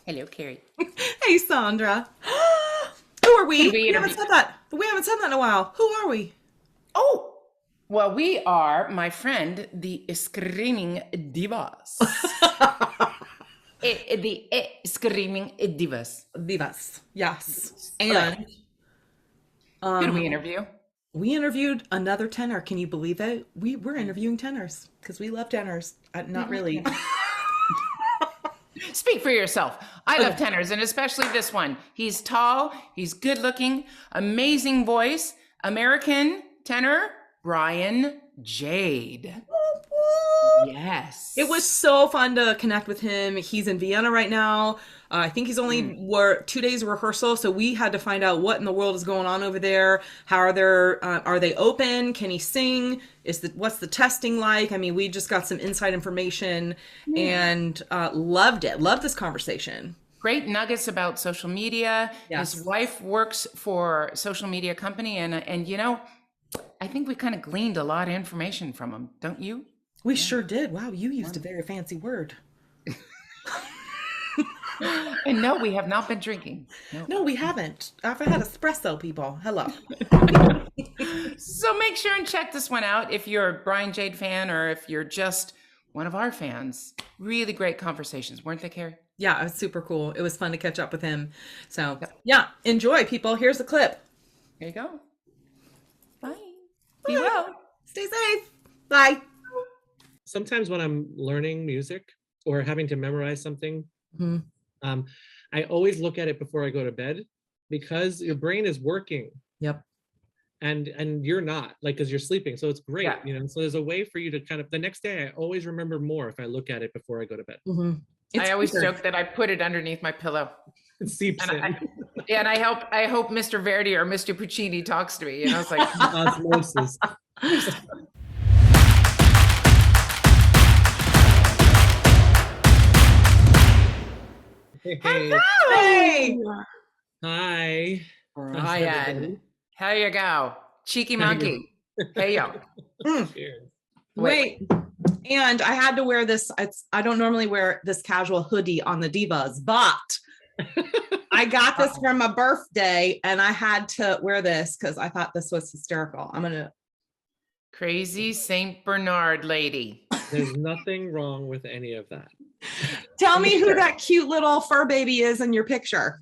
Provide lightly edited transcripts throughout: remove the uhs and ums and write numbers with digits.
Hello, Carrie. Hey, Sandra. Who are Who do we? we We haven't interview? said that. We haven't said that in a while. Who are we? Oh, well, we are, my friend, the Screaming Divas. Screaming Divas. Divas. Yes. Okay, And who do um, we interview? we interviewed another tenor. Can you believe it? We're interviewing tenors because we love tenors. We Not love really. tenors. Speak for yourself. I love Okay. tenors, and especially this one. He's tall, he's good looking, amazing voice. American tenor, Brian Jagde. It was Yes. so fun to connect with him. He's in Vienna right now. I think he's only Mm. were 2 days of rehearsal, so we had to find out what in the world is going on over there. How are they open? Can he sing? What's the testing like? I mean, we just got some inside information Yeah. and loved it. Loved this conversation. Great nuggets about social media. His Yes, wife works for a social media company, and I think we kind of gleaned a lot of information from him, don't you? we Yeah. sure did. Wow, you used a very fancy word. And no, we have not been drinking. No. No, we haven't. I've had espresso, people. Hello. So make sure and check this one out if you're a Brian Jade fan or if you're just one of our fans. Really great conversations, weren't they, Carrie? Yeah, it was super cool. It was fun to catch up with him. So, Yep. yeah, enjoy, people. Here's the clip. There you go. Bye. Be Bye. well. Stay safe. Bye. Sometimes when I'm learning music or having to memorize something, Mhm. um, I always look at it before I go to bed because your brain is working Yep. and you're not, like, because you're sleeping. So it's great, Yeah. So there's a way for you to kind of the next day I always remember more if I look at it before I go to bed. hmm It's I always weird. joke that I put it underneath my pillow. It seeps And in. and I hope Mr. Verdi or Mr. Puccini talks to me. It's like, Osmosis. Hey, hey. Hey. Hi. Brian, how you go? Cheeky monkey. Hey, yo. Mm. Cheers. Wait. And I had to wear this. I don't normally wear this casual hoodie on the Divas, but I got this for my birthday and I had to wear this because I thought this was hysterical. I'm going to. Crazy Saint Bernard lady. There's nothing wrong with any of that. Tell me who that cute little fur baby is in your picture.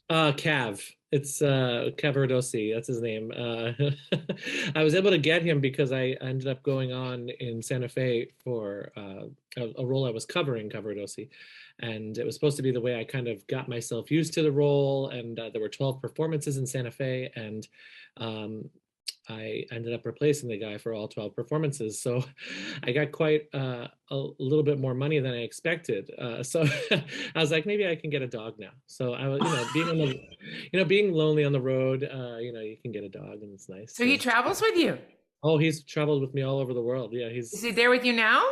Cav. It's Cavaradossi. That's his name. I was able to get him because I ended up going on in Santa Fe for a role I was covering Cavaradossi, and it was supposed to be the way I kind of got myself used to the role. And there were 12 performances in Santa Fe, and I ended up replacing the guy for all 12 performances. So I got quite a little bit more money than I expected. So I was like, maybe I can get a dog now. So I was, being on the, being lonely on the road, you can get a dog and it's nice. So he travels with you. Oh, he's traveled with me all over the world. Yeah, Is he there with you now?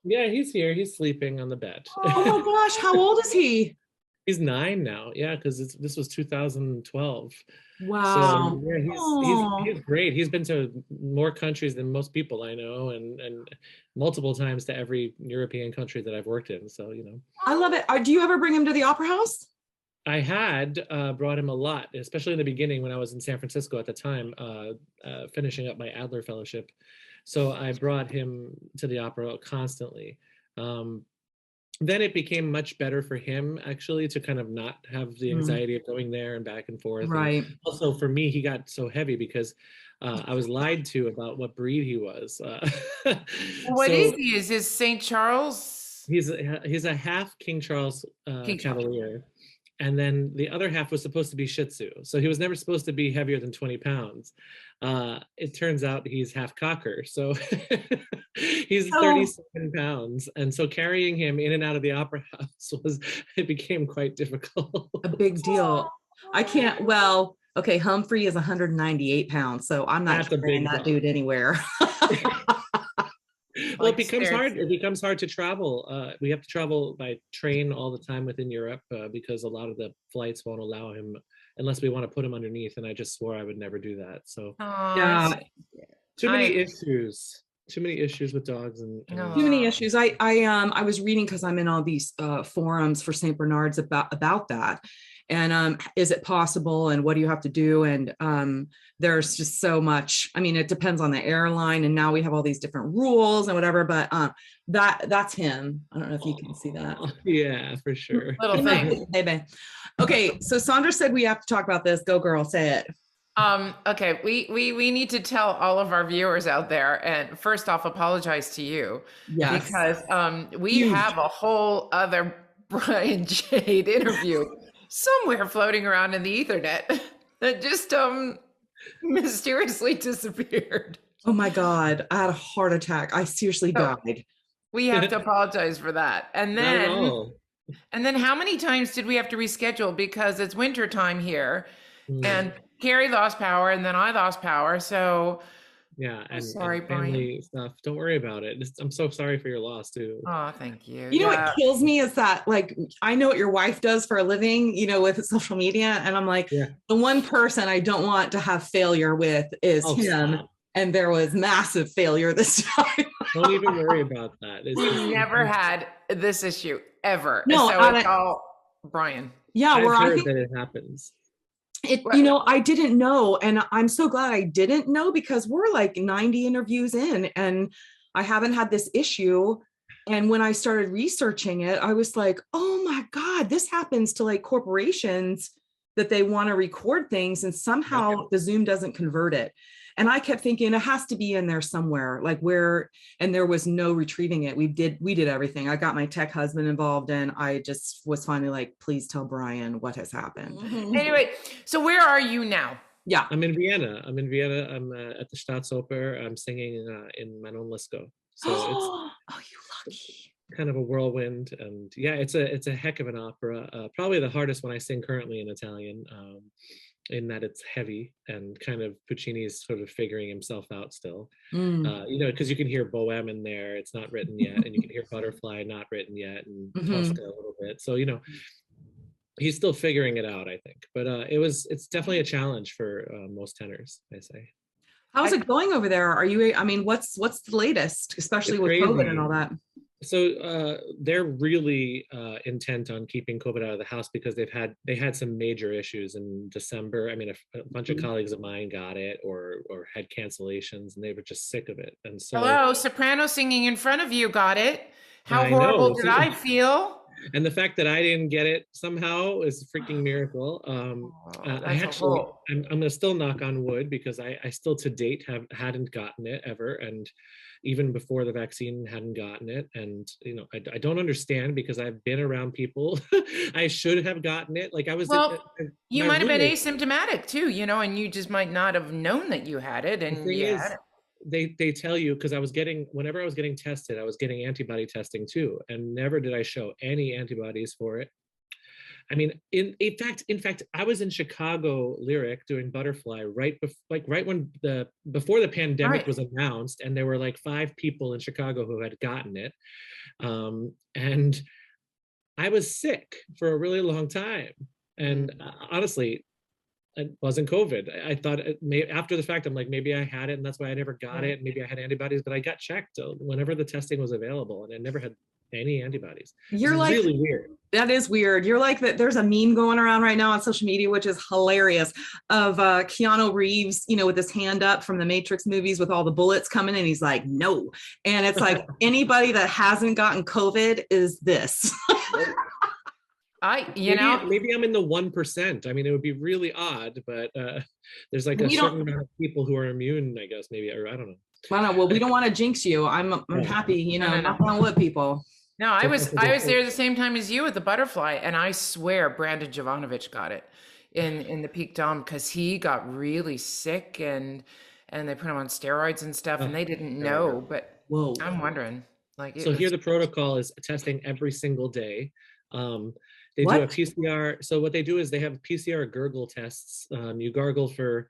yeah, he's here. He's sleeping on the bed. Oh my gosh, how old is he? He's 9 now. Yeah, because this was 2012. Wow. So yeah, he's great. He's been to more countries than most people I know, and multiple times to every European country that I've worked in. So I love it. Do you ever bring him to the opera house? I had brought him a lot, especially in the beginning when I was in San Francisco at the time, finishing up my Adler Fellowship. So I brought him to the opera constantly. Then it became much better for him actually to kind of not have the anxiety of going there and back and forth. Right. And also for me, he got so heavy because I was lied to about what breed he was. What is he? Is his St. Charles? He's a half King Charles King Charles. Cavalier. And then the other half was supposed to be Shih Tzu. So he was never supposed to be heavier than 20 pounds. It turns out he's half Cocker. So he's 37 pounds. And so carrying him in and out of the opera house it became quite difficult. A big deal. I can't, okay, Humphrey is 198 pounds, so I'm not carrying that dude anywhere. Well, it becomes hard. It becomes hard to travel. We have to travel by train all the time within Europe because a lot of the flights won't allow him unless we want to put him underneath. And I just swore I would never do that. So Yeah. too many issues. Too many issues with dogs and Too many issues. I was reading because I'm in all these forums for St. Bernard's about that. And is it possible and what do you have to do? And there's just so much. I mean, it depends on the airline, and now we have all these different rules and whatever, but that's him. I don't know if you can see that. Yeah, for sure. Little thing. Baby. Okay, so Sandra said we have to talk about this. Go girl, say it. Okay, we need to tell all of our viewers out there, and first off, apologize to you. Yes. Because we have a whole other Brian Jagde interview somewhere floating around in the ethernet that just mysteriously disappeared. Oh my God, I had a heart attack. I seriously died. We have to apologize for that. And then how many times did we have to reschedule because it's winter time here and Carrie lost power and then I lost power. So yeah, and sorry, and family Brian. stuff. Don't worry about it. I'm so sorry for your loss too. Oh, thank you. You know what kills me is that, like, I know what your wife does for a living, you know, with social media. And I'm like, the one person I don't want to have failure with is him. Stop. And there was massive failure this time. Don't even worry about that. We've never had this issue ever. No, so it's all Brian. Yeah, I've where heard I think that it happens. You know, I didn't know, and I'm so glad I didn't know, because we're like 90 interviews in and I haven't had this issue. And when I started researching it, I was like, oh my God, this happens to like corporations that they want to record things and somehow the Zoom doesn't convert it. And I kept thinking it has to be in there somewhere, like where, and there was no retrieving it. We did everything. I got my tech husband involved, and I just was finally like, please tell Brian what has happened. Anyway, so where are you now? Yeah. I'm in Vienna. I'm at the Staatsoper. I'm singing in Manon Lescaut. So it's Oh, you lucky. Kind of a whirlwind, and yeah, it's a heck of an opera. Probably the hardest one I sing currently in Italian. In that it's heavy and kind of Puccini's sort of figuring himself out still. You know, because you can hear Bohème in there, it's not written yet, and you can hear Butterfly not written yet, and Tosca a little bit. So, you know, he's still figuring it out, I think. But it's definitely a challenge for most tenors, I say. How's it going over there? Are you, I mean, what's the latest, especially with COVID and all that? So they're really intent on keeping COVID out of the house because they had some major issues in December. I mean, a bunch of colleagues of mine got it or had cancellations, and they were just sick of it. And so, hello, soprano singing in front of you got it. How horrible did I feel? And the fact that I didn't get it somehow is a freaking miracle. I actually, I'm going to still knock on wood because I still to date hadn't gotten it ever. And even before the vaccine hadn't gotten it. And, you know, I don't understand because I've been around people. I should have gotten it. Like I was. Well, you might have been asymptomatic too, you know, and you just might not have known that you had it. And they tell you, because whenever I was getting tested, I was getting antibody testing too. And never did I show any antibodies for it. I mean, in fact, I was in Chicago Lyric doing Butterfly before the pandemic was announced, and there were like 5 people in Chicago who had gotten it, and I was sick for a really long time. And honestly, it wasn't COVID. I thought after the fact, I'm like, maybe I had it, and that's why I never got it. Maybe I had antibodies, but I got checked whenever the testing was available, and I never had any antibodies. You're like, really weird. That is weird. You're like that. There's a meme going around right now on social media, which is hilarious, of Keanu Reeves, you know, with his hand up from the Matrix movies with all the bullets coming in. He's like, no. And it's like, anybody that hasn't gotten COVID is this. Maybe I'm in the 1%. I mean, it would be really odd, but there's like a certain amount of people who are immune, I guess, maybe, or I don't know. I don't know. Well, we don't want to jinx you. I'm happy, you know, knock on wood, people. No, I was there the same time as you with the Butterfly, and I swear Brandon Jovanovic got it in the Peak Dome because he got really sick and they put him on steroids and stuff, and they didn't know. But I'm wondering, like, so here the protocol is testing every single day. They do a PCR. So what they do is they have PCR gurgle tests. You gargle for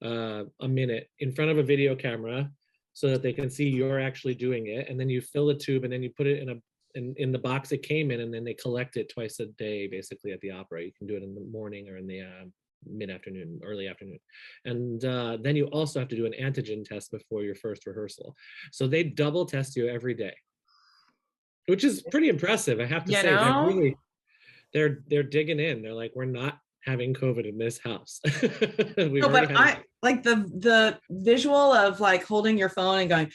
a minute in front of a video camera so that they can see you're actually doing it, and then you fill the tube and then you put it in the box it came in, and then they collect it twice a day, basically, at the opera. You can do it in the morning or in the mid-afternoon, early afternoon. And then you also have to do an antigen test before your first rehearsal. So they double test you every day, which is pretty impressive. I have to You say, know? they're digging in. They're like, we're not having COVID in this house. We've No, already but had I like the visual of like holding your phone and going,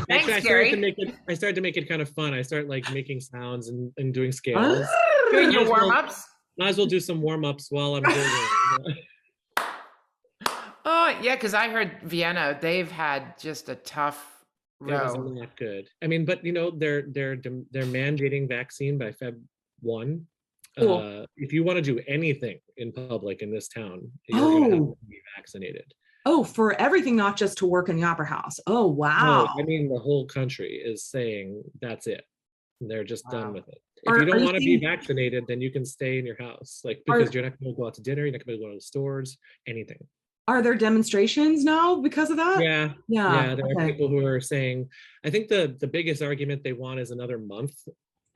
Thanks, Actually, Gary. I started to make it kind of fun. I start like making sounds and doing scales. Doing Might your as well- warm-ups. Might as well do some warm-ups while I'm doing it. Oh, yeah, because I heard Vienna, they've had just a tough It was row. not good. I mean, but you know, they're mandating vaccine by Feb 1. Cool. If you want to do anything in public in this town, you're gonna have to be vaccinated. Oh, for everything, not just to work in the opera house. Oh, No, wow. I mean the whole country is saying that's it. They're just done Wow. with it. If you don't want to be vaccinated, then you can stay in your house, like because you're not going to go out to dinner, you're not going to go to the stores, anything. Are there demonstrations now because of that? Yeah, Yeah. there are people who are saying, I think the biggest argument they want is another month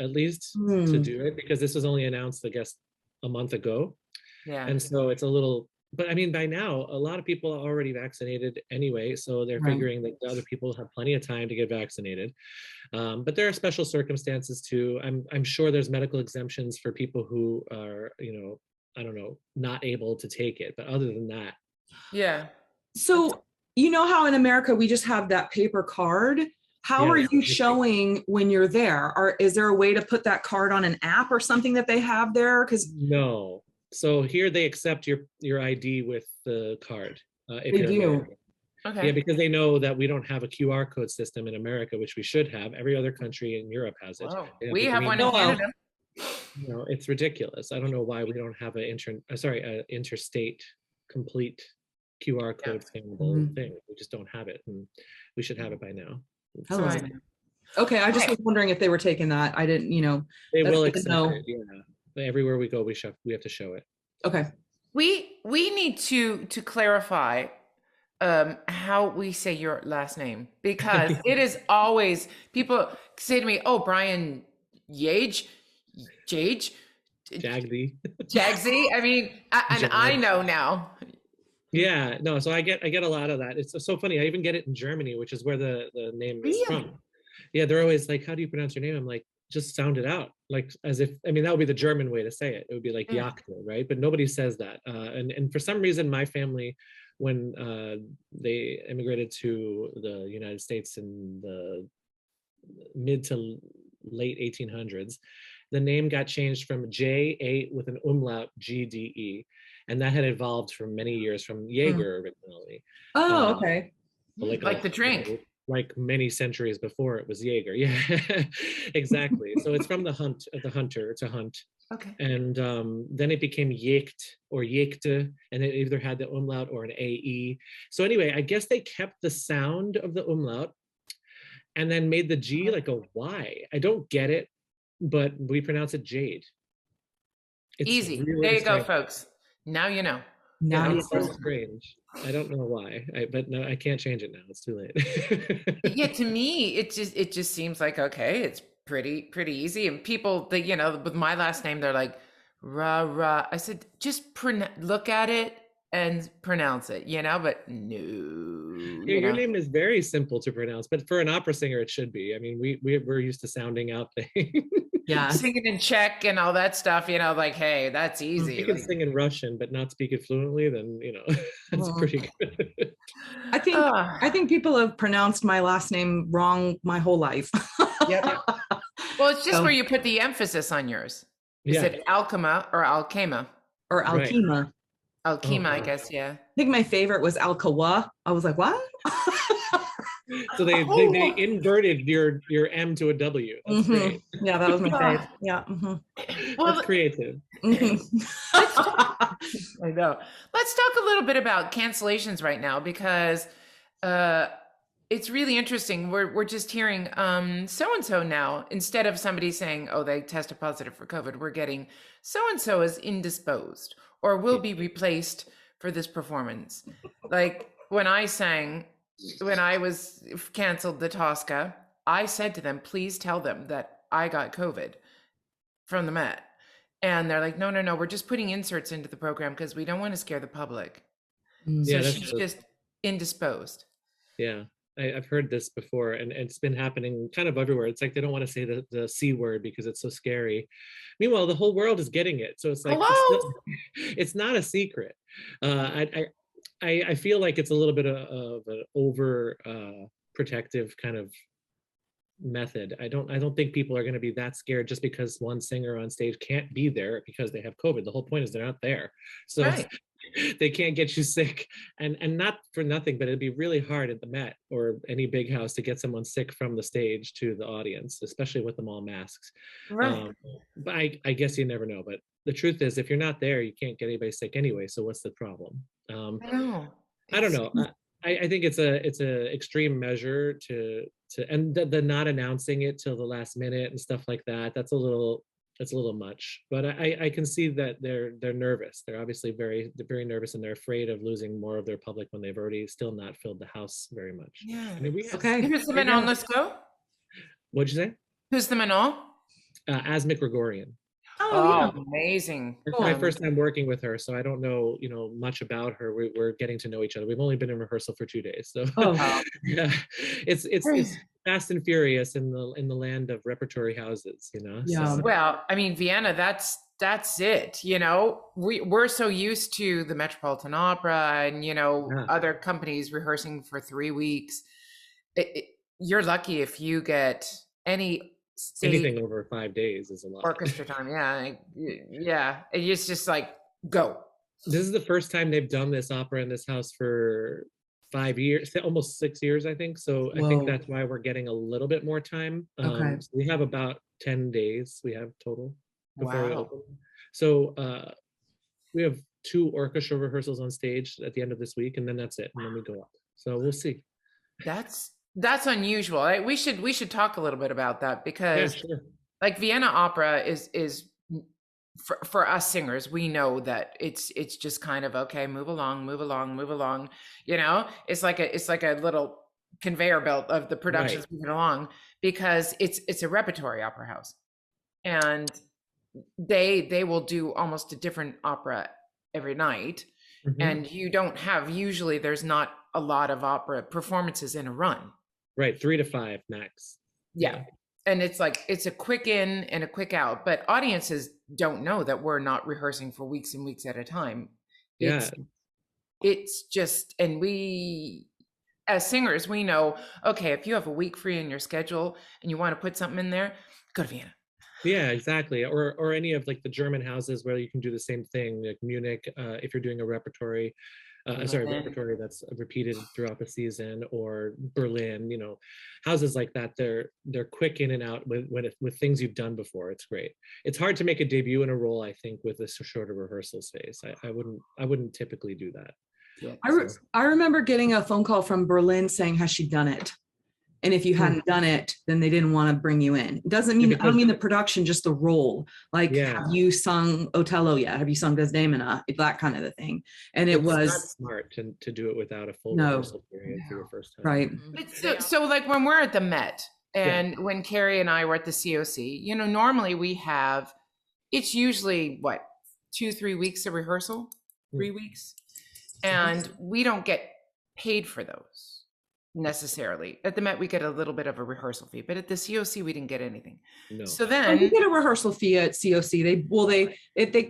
at least to do it, because this was only announced, I guess, a month ago. Yeah. And so it's a little, but I mean, by now, a lot of people are already vaccinated anyway, so they're figuring that the other people have plenty of time to get vaccinated. But there are special circumstances too. I'm sure there's medical exemptions for people who are, you know, I don't know, not able to take it. But other than that, Yeah. So you know how in America we just have that paper card? How are you showing when you're there? Or is there a way to put that card on an app or something that they have there? Because no. So here they accept your ID with the card. If they you're do. American. Okay. Yeah, because they know that we don't have a QR code system in America, which we should have. Every other country in Europe has it. Wow. They We the have green one in Oh, wow. Canada. You know, it's ridiculous. I don't know why we don't have an interstate complete QR code scannable thing. We just don't have it, and we should have it by now. Oh, I know. okay, I just was wondering if they were taking that. I didn't, you know. They that's will good to accept know. it. Yeah, everywhere we go, we have to show it. Okay. We need to clarify how we say your last name, because it is always, people say to me, "Oh, Brian Jagde, Jagde. Jagsy." I mean, and I know now. Yeah, no, so I get a lot of that. It's so funny. I even get it in Germany, which is where the name is from. Yeah, they're always like, "How do you pronounce your name?" I'm like, just sound it out, like as if, I mean, that would be the German way to say it. It would be like Jagde, right? But nobody says that. And for some reason, my family, when they immigrated to the United States in the mid to late 1800s, the name got changed from J-A with an umlaut, G-D-E. And that had evolved for many years from Jaeger originally. Oh, okay. Like the drink. Like many centuries before it was Jaeger. Yeah, exactly. So it's from the hunter to hunt. Okay. And then it became Jagd or Jagde, and it either had the umlaut or an AE. So anyway, I guess they kept the sound of the umlaut and then made the G like a Y. I don't get it, but we pronounce it Jade. It's easy. Really there you strange. go, folks. Now you know. Now It's so strange. I don't know why, but no, I can't change it now. It's too late. Yeah, to me, it just seems like, okay, it's pretty easy. And people that, you know, with my last name, they're like, rah, rah. I said, just look at it and pronounce it, you know, but no. Yeah, your name is very simple to pronounce, but for an opera singer, it should be. I mean, we're used to sounding out things. Yeah. Singing in Czech and all that stuff, you know, like, hey, that's easy. If you can sing in Russian but not speak it fluently, then, you know, that's pretty good. I think people have pronounced my last name wrong my whole life. Yep. Well, it's just where you put the emphasis on yours. Is it Alchema or Alchema? Or Alchema. Right. Alchema, I guess, yeah. I think my favorite was Alkawa. I was like, what? So they inverted your M to a W. That's great. Yeah, that was my favorite. Yeah. Well, that's creative. I know. Let's talk a little bit about cancellations right now, because it's really interesting. We're just hearing so-and-so now, instead of somebody saying, oh, they tested positive for COVID, we're getting so-and-so is indisposed or will be replaced for this performance. Like when I was canceled the Tosca, I said to them, please tell them that I got COVID from the Met. And they're like, no, no, no, we're just putting inserts into the program because we don't want to scare the public. So Yeah, that's she's true. just indisposed. Yeah, I've heard this before, and it's been happening kind of everywhere. It's like they don't want to say the C word because it's so scary. Meanwhile, the whole world is getting it, so it's like Hello? it's not a secret. I feel like it's a little bit of an over protective kind of method. I don't think people are going to be that scared just because one singer on stage can't be there because they have COVID. The whole point is they're not there. So Right. they can't get you sick, and not for nothing, but it'd be really hard at the Met or any big house to get someone sick from the stage to the audience, especially with them all masks. Right. But I guess you never know. But the truth is, if you're not there, you can't get anybody sick anyway. So what's the problem? I know. I don't It's, know. I think it's a extreme measure to and the not announcing it till the last minute and stuff like that. That's a little much. But I can see that they're nervous. They're obviously very nervous, and they're afraid of losing more of their public when they've already still not filled the house very much. yeah. I mean, we have, Okay. Who's the right Manon? now, Let's go. what'd you say? Who's the Manon? Asmik Gregorian. Oh, Oh, amazing. It's my first time working with her, so I don't know, much about her. We're getting to know each other. We've only been in rehearsal for 2 days, so Oh. yeah, it's fast and furious in the land of repertory houses, Yeah. So, Well, I mean, Vienna, that's it. We're so used to the Metropolitan Opera and, yeah. other companies rehearsing for 3 weeks. You're lucky if you get any stage Anything over 5 days is a lot. orchestra time. Yeah. Yeah. It's just like, go. This is the first time they've done this opera in this house for 5 years, almost 6 years, I think. So I think Whoa. that's why we're getting a little bit more time. Okay. So we have about 10 days we have total before we Wow. open. So we have 2 orchestra rehearsals on stage at the end of this week, and then that's it. And then we go up. So we'll see. That's unusual. We should talk a little bit about that Yeah, because sure. like Vienna Opera is for us singers, we know that it's just kind of okay, move along, move along, move along. It's like a little conveyor belt of the productions Right. moving along because it's a repertory opera house, and they will do almost a different opera every night, Mhm. and you don't have usually there's not a lot of opera performances in a run. Right, 3 to 5 max. Yeah. And it's like it's a quick in and a quick out, but audiences don't know that we're not rehearsing for weeks and weeks at a time. Yeah, It's just, and we as singers, we know, okay, if you have a week free in your schedule and you want to put something in there, go to Vienna. yeah, exactly. Or any of like the German houses where you can do the same thing, like Munich, if you're doing a repertory. Repertory that's repeated throughout the season, or Berlin, houses like that. They're quick in and out with things you've done before. It's great. It's hard to make a debut in a role, I think, with a shorter rehearsal space. I wouldn't typically do that. Yeah. I remember getting a phone call from Berlin saying, has she done it? And if you hadn't done it, then they didn't want to bring you in. It doesn't mean, I don't mean the production, just the role. Like, Yeah. have you sung Otello yet? Have you sung Desdemona? That kind of a thing. And it It's not was smart to do it without a full No. rehearsal period for your first time. right. So like when we're at the Met and when Carrie and I were at the COC, normally we have, it's usually what, 2-3 weeks of rehearsal, 3 weeks. And we don't get paid for those necessarily. At the Met, we get a little bit of a rehearsal fee, but at the COC, we didn't get anything. No. So We then, get a rehearsal fee at COC.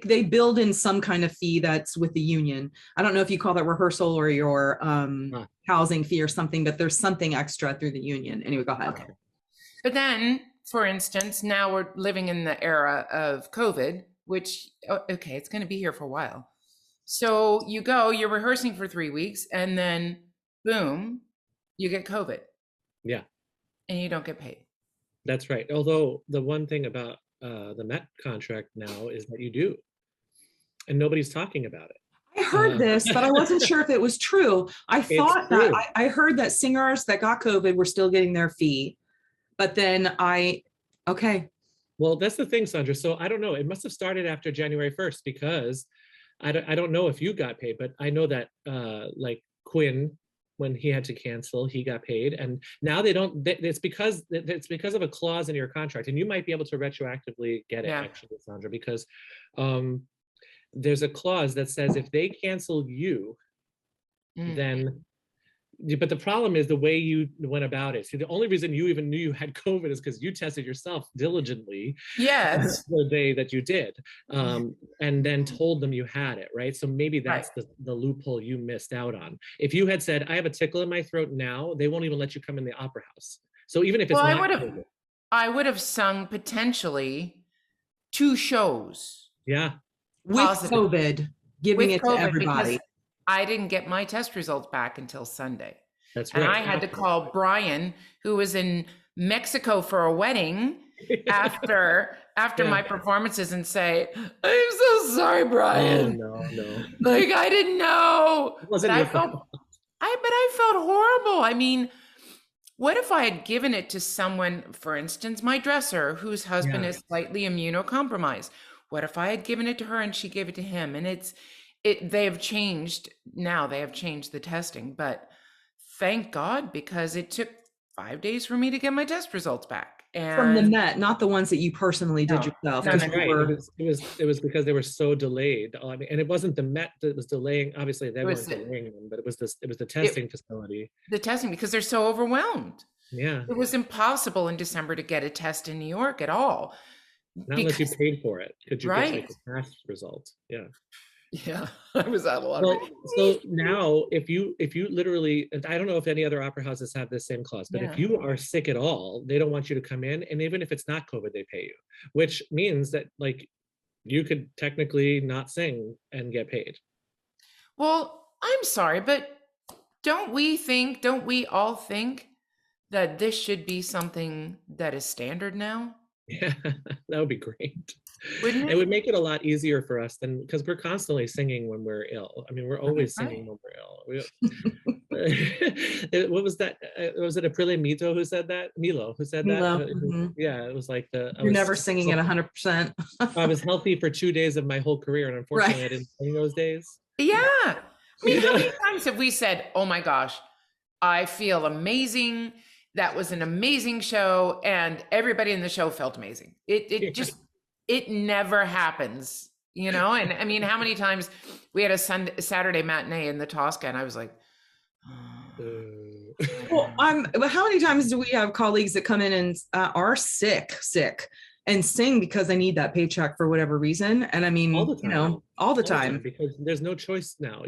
They build in some kind of fee that's with the union. I don't know if you call that rehearsal or your housing fee or something, but there's something extra through the union. Anyway, go ahead. okay. But then, for instance, now we're living in the era of COVID, which, okay, it's going to be here for a while. So you're rehearsing for 3 weeks, and then boom, you get COVID. Yeah. And you don't get paid. That's right. Although the one thing about the Met contract now is that you do, and nobody's talking about it. I heard this, but I wasn't sure if it was true. I thought that I heard that singers that got COVID were still getting their fee, but then okay. Well, that's the thing, Sandra. So I don't know. It must have started after January 1st because I don't know if you got paid, but I know that like Quinn when he had to cancel, he got paid. And now they don't, it's because of a clause in your contract. And you might be able to retroactively get it, Yeah. actually, Sandra, because there's a clause that says if they cancel you, then, but the problem is the way you went about it. See, the only reason you even knew you had COVID is because you tested yourself diligently Yes. the day that you did, and then told them you had it, right? So maybe that's the loophole you missed out on. If you had said, I have a tickle in my throat now, they won't even let you come in the opera house. So even if it's Well, not I would have sung potentially 2 shows. Yeah. With COVID, giving it to everybody. Because I didn't get my test results back until Sunday. That's and right. I had to call Brian, who was in Mexico for a wedding after my performances, and say, I'm so sorry, Brian. Oh, no. Like, I didn't know. But I felt horrible. I mean, what if I had given it to someone, for instance, my dresser, whose husband is slightly immunocompromised? What if I had given it to her and she gave it to him? And they have changed now. They have changed the testing, but thank God, because it took 5 days for me to get my test results back. And from the Met, not the ones that you personally did yourself. That's right. It was because they were so delayed. I mean, and it wasn't the Met that was delaying. Obviously, they weren't delaying them, but it was the testing facility. The testing, because they're so overwhelmed. Yeah. It was impossible in December to get a test in New York at all. Not unless you paid for it. Could you get like a test result? Yeah. Yeah, I was out a lot. So now, if you literally, and I don't know if any other opera houses have this same clause, but if you are sick at all, they don't want you to come in, and even if it's not COVID, they pay you, which means that like you could technically not sing and get paid. Well, I'm sorry, but don't we all think that this should be something that is standard now? Yeah, that would be great. Wouldn't it? It would make it a lot easier for us than, because we're constantly singing when we're ill. I mean, we're always singing when we're ill. What was that? Was it Aprile Mito who said that? Milo who said that? Yeah, it was like you're never singing at 100%. I was healthy for 2 days of my whole career, and unfortunately, I didn't sing those days. Yeah. I mean, how many times have we said, "Oh my gosh, I feel amazing. That was an amazing show," and everybody in the show felt amazing. It never happens, you know? And I mean, how many times we had a Saturday matinee in the Tosca, and I was like, well, how many times do we have colleagues that come in and are sick and sing because they need that paycheck for whatever reason? And I mean, all the time, because there's no choice now.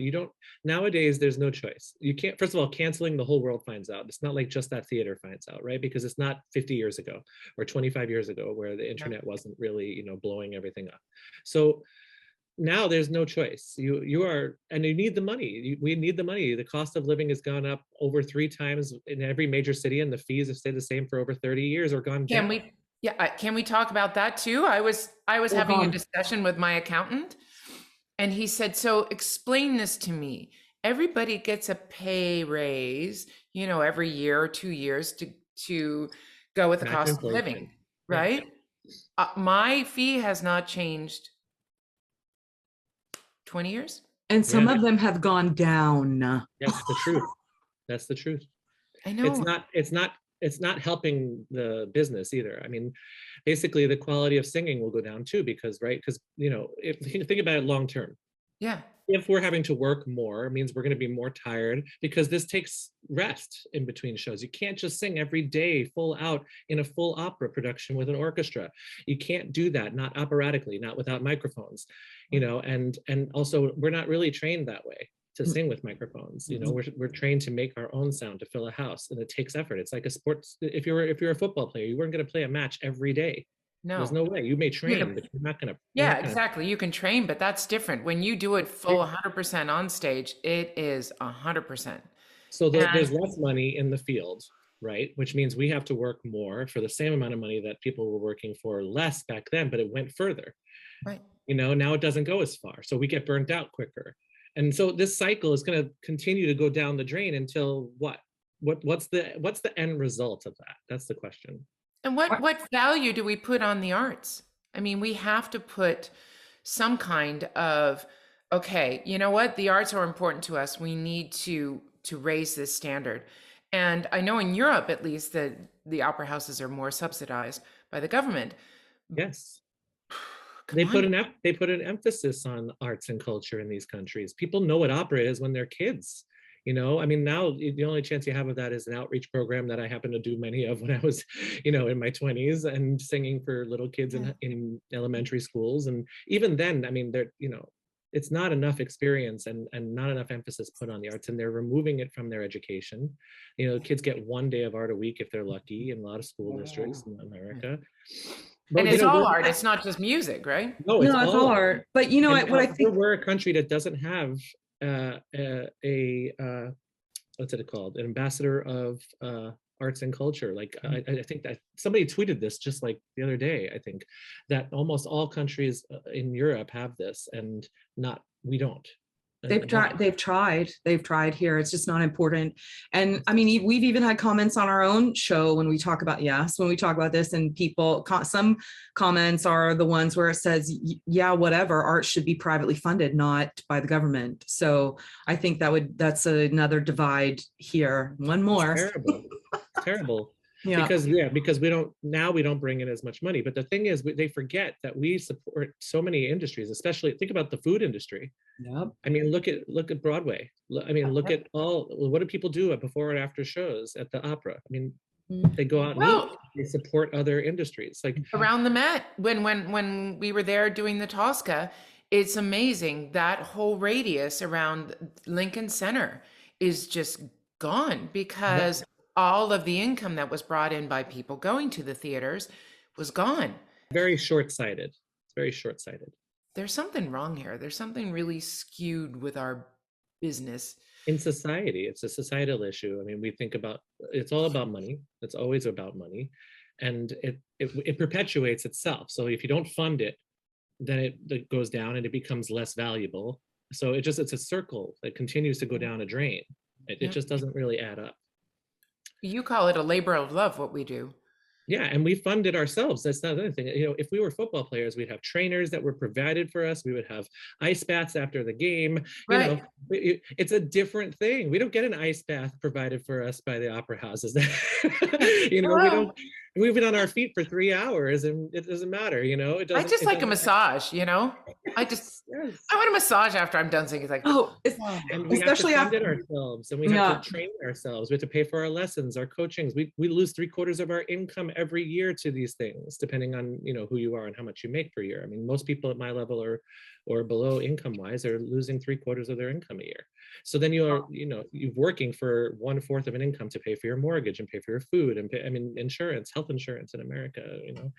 Nowadays, there's no choice. You can't, first of all, canceling, the whole world finds out. It's not like just that theater finds out, right? Because it's not 50 years ago or 25 years ago where the internet wasn't really, blowing everything up. So now there's no choice. You are, and you need the money. We need the money. The cost of living has gone up over 3 times in every major city, and the fees have stayed the same for over 30 years or gone down. Can we talk about that too? I was having a discussion with my accountant, and he said, so explain this to me. Everybody gets a pay raise, every year or 2 years to go with the cost of living, right? My fee has not changed 20 years. And some of them have gone down. That's the truth. That's the truth. I know. It's not helping the business either. I mean, basically the quality of singing will go down too, because if you think about it long term. Yeah. If we're having to work more, it means we're going to be more tired, because this takes rest in between shows. You can't just sing every day full out in a full opera production with an orchestra. You can't do that, not operatically, not without microphones, and also we're not really trained that way to sing with microphones. We're trained to make our own sound to fill a house, and it takes effort. It's like a sports. If you're a football player, you weren't going to play a match every day. No, there's no way. You may train, but you're not going to. Yeah, exactly. You can train, but that's different. When you do it full 100% on stage, it is 100%. So there's less money in the field, right? Which means we have to work more for the same amount of money that people were working for less back then, but it went further. Right. Now it doesn't go as far, so we get burnt out quicker. And so this cycle is going to continue to go down the drain until what? What's the end result of that? That's the question. And what value do we put on the arts? I mean, we have to put some kind of, okay, you know what? The arts are important to us. We need to to raise this standard. And I know in Europe, at least, that the opera houses are more subsidized by the government. Yes. Come They on. they put an emphasis on arts and culture in these countries. People know what opera is when they're kids. You know, I mean, now the only chance you have of that is an outreach program that I happen to do many of when I was, you know, in my 20s and singing for little kids in elementary schools. And even then, I mean, they're, you know, it's not enough experience and not enough emphasis put on the arts, and they're removing it from their education. You know, kids get 1 day of art a week if they're lucky in a lot of school districts in America. But, And you it's know, all art. It's not just music, right? no, No, it's all art. But you know and what I think, we're a country that doesn't have what's it called? An ambassador of arts and culture. Like I think that somebody tweeted this just like the other day, I think, that almost all countries in Europe have this and we don't. they've tried here. It's just not important. And I mean, we've even had comments on our own show when we talk about, when we talk about this, and people, some comments are the ones where it says, yeah, whatever, art should be privately funded, not by the government. So I think that's another divide here. One more. Terrible. Terrible. Yeah. Because we don't bring in as much money. But the thing is, they forget that we support so many industries, especially think about the food industry. Yep. I mean, look at Broadway. I mean, look at what do people do at before and after shows at the opera? I mean, they go out and eat. They support other industries. Like around the Met, when we were there doing the Tosca, it's amazing that whole radius around Lincoln Center is just gone because all of the income that was brought in by people going to the theaters was gone. Very short-sighted. It's very short-sighted. There's something wrong here. There's something really skewed with our business. In society, it's a societal issue. I mean, we think about, it's all about money. It's always about money. And it perpetuates itself. So if you don't fund it, then it goes down and it becomes less valuable. So it's a circle that continues to go down a drain. It just doesn't really add up. You call it a labor of love, what we do. Yeah, and we fund it ourselves. That's not another thing. You know, if we were football players, we'd have trainers that were provided for us. We would have ice baths after the game. Right. You know, it's a different thing. We don't get an ice bath provided for us by the opera houses. You know, we've been on our feet for 3 hours, and it doesn't matter. You know, I just like a massage. You know, I want a massage after I'm done singing. It's like, and we especially have to fund it ourselves, and we have to train ourselves. We have to pay for our lessons, our coachings. We lose 3/4 of our income every year to these things, depending on, you know, who you are and how much you make per year. I mean, most people at my level or below income wise are losing 3/4 of their income a year. So then you're working for 1/4 of an income to pay for your mortgage and pay for your food and pay, I mean, insurance, health insurance in America, you know.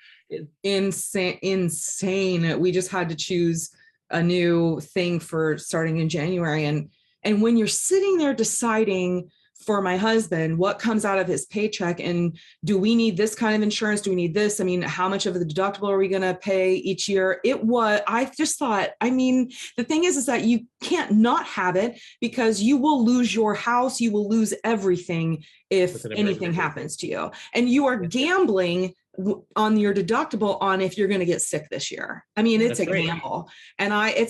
Insane. We just had to choose a new thing for starting in January. And when you're sitting there deciding for my husband, what comes out of his paycheck, and do we need this kind of insurance? Do we need this? I mean, how much of the deductible are we going to pay each year? I just thought, I mean, the thing is that you can't not have it, because you will lose your house. You will lose everything if anything happens to you, and you are gambling on your deductible on if you're going to get sick this year. I mean, it's a gamble. And I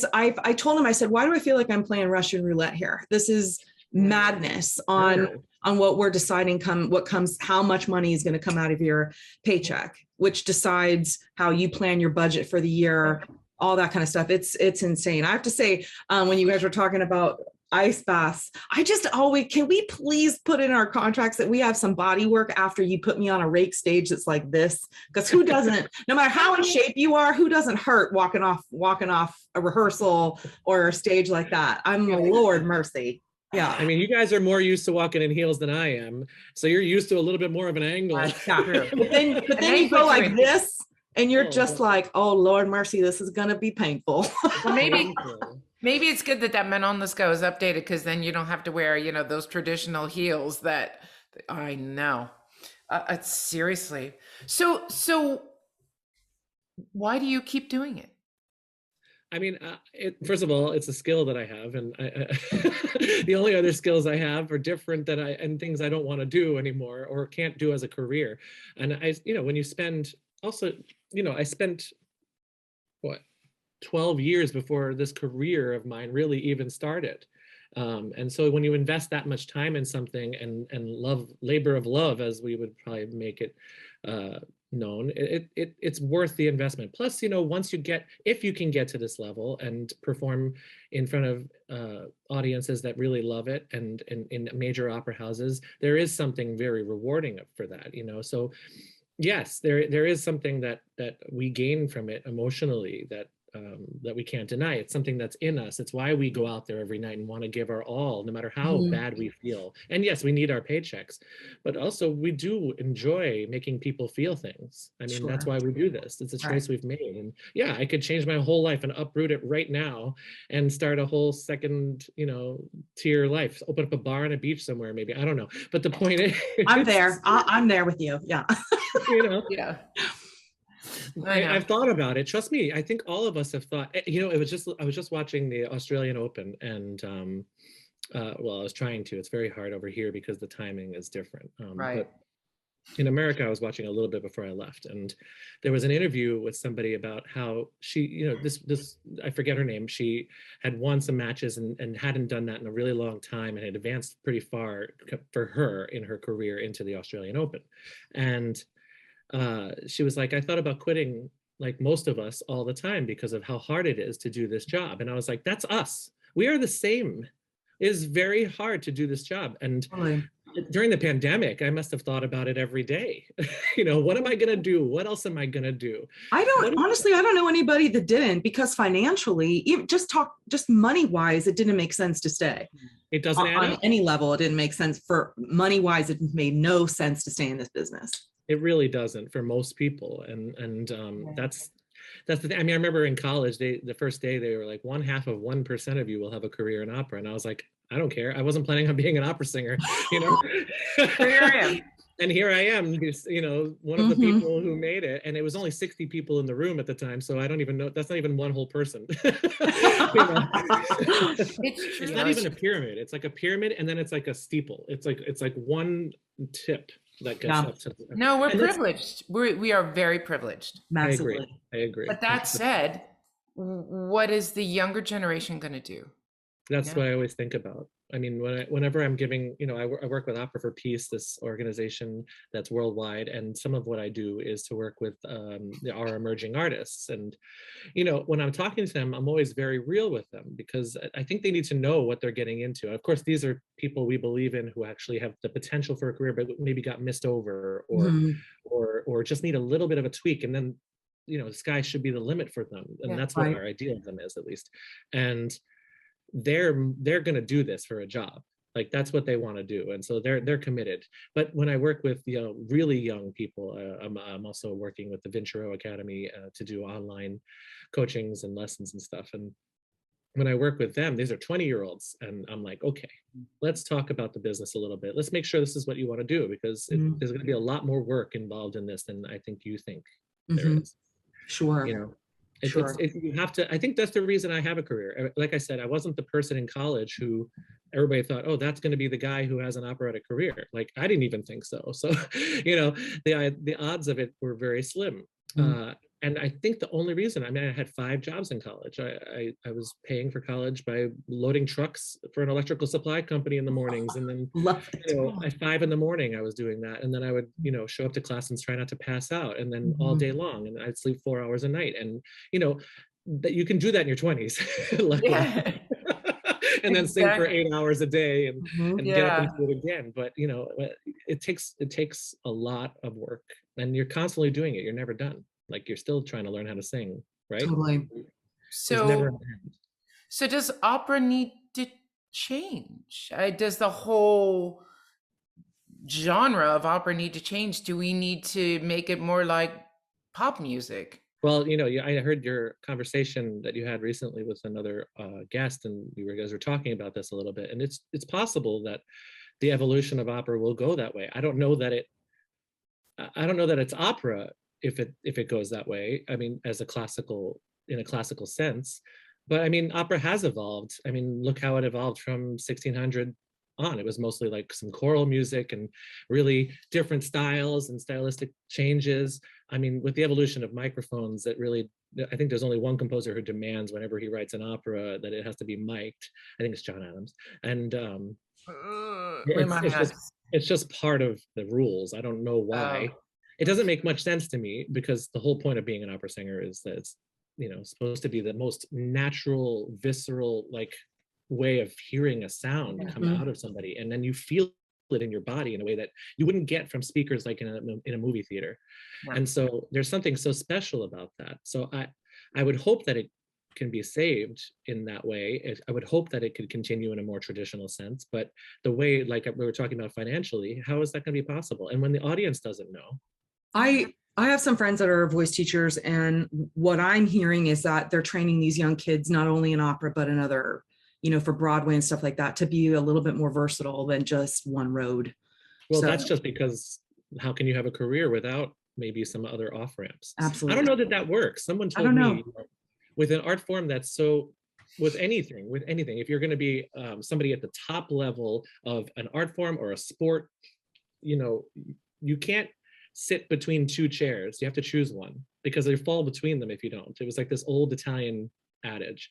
told him, I said, why do I feel like I'm playing Russian roulette here? This is madness on what we're deciding how much money is going to come out of your paycheck, which decides how you plan your budget for the year, all that kind of stuff. It's insane. I have to say, when you guys were talking about ice baths, can we please put in our contracts that we have some body work after you put me on a rake stage that's like this? Because who doesn't, no matter how in shape you are, who doesn't hurt walking off a rehearsal or a stage like that? I'm Lord mercy. Yeah. I mean, you guys are more used to walking in heels than I am. So you're used to a little bit more of an angle. Yeah. But then you go like this and you're just like, oh, Lord mercy, this is going to be painful. Well, maybe it's good that Manon Lescaut is updated, because then you don't have to wear, you know, those traditional heels that I know. Seriously. So why do you keep doing it? I mean, first of all, it's a skill that I have, and the only other skills I have are different and things I don't want to do anymore or can't do as a career. And when you spend also, I spent 12 years before this career of mine really even started. And so when you invest that much time in something and labor of love, as we would probably make it known, it's worth the investment. Plus, once if you can get to this level and perform in front of audiences that really love it, and in major opera houses, there is something very rewarding for that, so yes, there is something that we gain from it emotionally, that we can't deny. It's something that's in us. It's why we go out there every night and want to give our all, no matter how bad we feel. And yes, we need our paychecks, but also we do enjoy making people feel things. I mean, that's why we do this. It's a choice we've made. And yeah, I could change my whole life and uproot it right now and start a whole second, tier life, open up a bar on a beach somewhere, maybe. I don't know. But the point is, I'm there. I'm there with you. Yeah. Yeah. I've thought about it. Trust me. I think all of us have thought, I was just watching the Australian Open, and well, I was trying to. It's very hard over here because the timing is different. But in America, I was watching a little bit before I left, and there was an interview with somebody about how she, this I forget her name. She had won some matches and hadn't done that in a really long time, and had advanced pretty far for her in her career into the Australian Open, and she was like, I thought about quitting, like most of us, all the time because of how hard it is to do this job. And I was like, that's us. We are the same. It is very hard to do this job. And during the pandemic, I must have thought about it every day. What am I going to do? What else am I going to do? I don't know anybody that didn't, because financially, just money wise, it didn't make sense to stay. It doesn't add on up. any level. It didn't make sense. For money wise, it made no sense to stay in this business. It really doesn't for most people. And that's the thing. I mean, I remember in college, the first day they were like, 0.5% of you will have a career in opera. And I was like, I don't care. I wasn't planning on being an opera singer, Here I am. And here I am, one of the people who made it. And it was only 60 people in the room at the time. So I don't even know. That's not even one whole person. It's not even a pyramid. It's like a pyramid, and then it's like a steeple. It's like one tip that gets up to. No, we're privileged. We are very privileged. Massively. I agree. But that said, what is the younger generation going to do? That's what I always think about. I mean, whenever I'm giving, I work with Opera for Peace, this organization that's worldwide, and some of what I do is to work with our emerging artists. And, when I'm talking to them, I'm always very real with them, because I think they need to know what they're getting into. Of course, these are people we believe in who actually have the potential for a career, but maybe got missed over, or just need a little bit of a tweak, and then, the sky should be the limit for them, and that's what our ideal of them is, at least. And they're going to do this for a job. Like, that's what they want to do, and so they're committed. But when I work with really young people, I'm also working with the Vincero Academy to do online coachings and lessons and stuff. And when I work with them, these are 20-year-olds, and I'm like, okay, let's talk about the business a little bit. Let's make sure this is what you want to do, because there's going to be a lot more work involved in this than I think you think there is. Sure. You have to. I think that's the reason I have a career. Like I said, I wasn't the person in college who everybody thought, oh, that's going to be the guy who has an operatic career. Like, I didn't even think so. So, the odds of it were very slim. And I think the only reason, I had 5 jobs in college. I was paying for college by loading trucks for an electrical supply company in the mornings. And then, at 5 a.m, I was doing that. And then I would, show up to class and try not to pass out. And then all day long, and I'd sleep 4 hours a night. And, that you can do that in your 20s. And then sing for 8 hours a day and get up and do it again. But, it takes a lot of work, and you're constantly doing it. You're never done. Like, you're still trying to learn how to sing, right? Totally. So does opera need to change? Does the whole genre of opera need to change? Do we need to make it more like pop music? Well, I heard your conversation that you had recently with another guest, and you guys were talking about this a little bit. And it's possible that the evolution of opera will go that way. I don't know that it's opera if it goes that way. I mean, in a classical sense. But I mean, opera has evolved. I mean, look how it evolved from 1600 on. It was mostly like some choral music and really different styles and stylistic changes. I mean, with the evolution of microphones, that really, I think there's only one composer who demands whenever he writes an opera that it has to be mic'd. I think it's John Adams. And Remind me. it's just part of the rules. I don't know why. Oh. It doesn't make much sense to me, because the whole point of being an opera singer is that it's, supposed to be the most natural, visceral, like, way of hearing a sound come out of somebody, and then you feel it in your body in a way that you wouldn't get from speakers like in a movie theater. Right. And so there's something so special about that. So I would hope that it can be saved in that way. I would hope that it could continue in a more traditional sense, but the way, like we were talking about financially, how is that going to be possible? And when the audience doesn't know. I have some friends that are voice teachers, and what I'm hearing is that they're training these young kids not only in opera but in other, for Broadway and stuff like that, to be a little bit more versatile than just one road. Well, that's just because how can you have a career without maybe some other off ramps? Absolutely. I don't know that works. Someone told me with an art form that's so, with anything, if you're going to be somebody at the top level of an art form or a sport, you can't sit between two chairs. You have to choose one, because they fall between them if you don't. It was like this old Italian adage.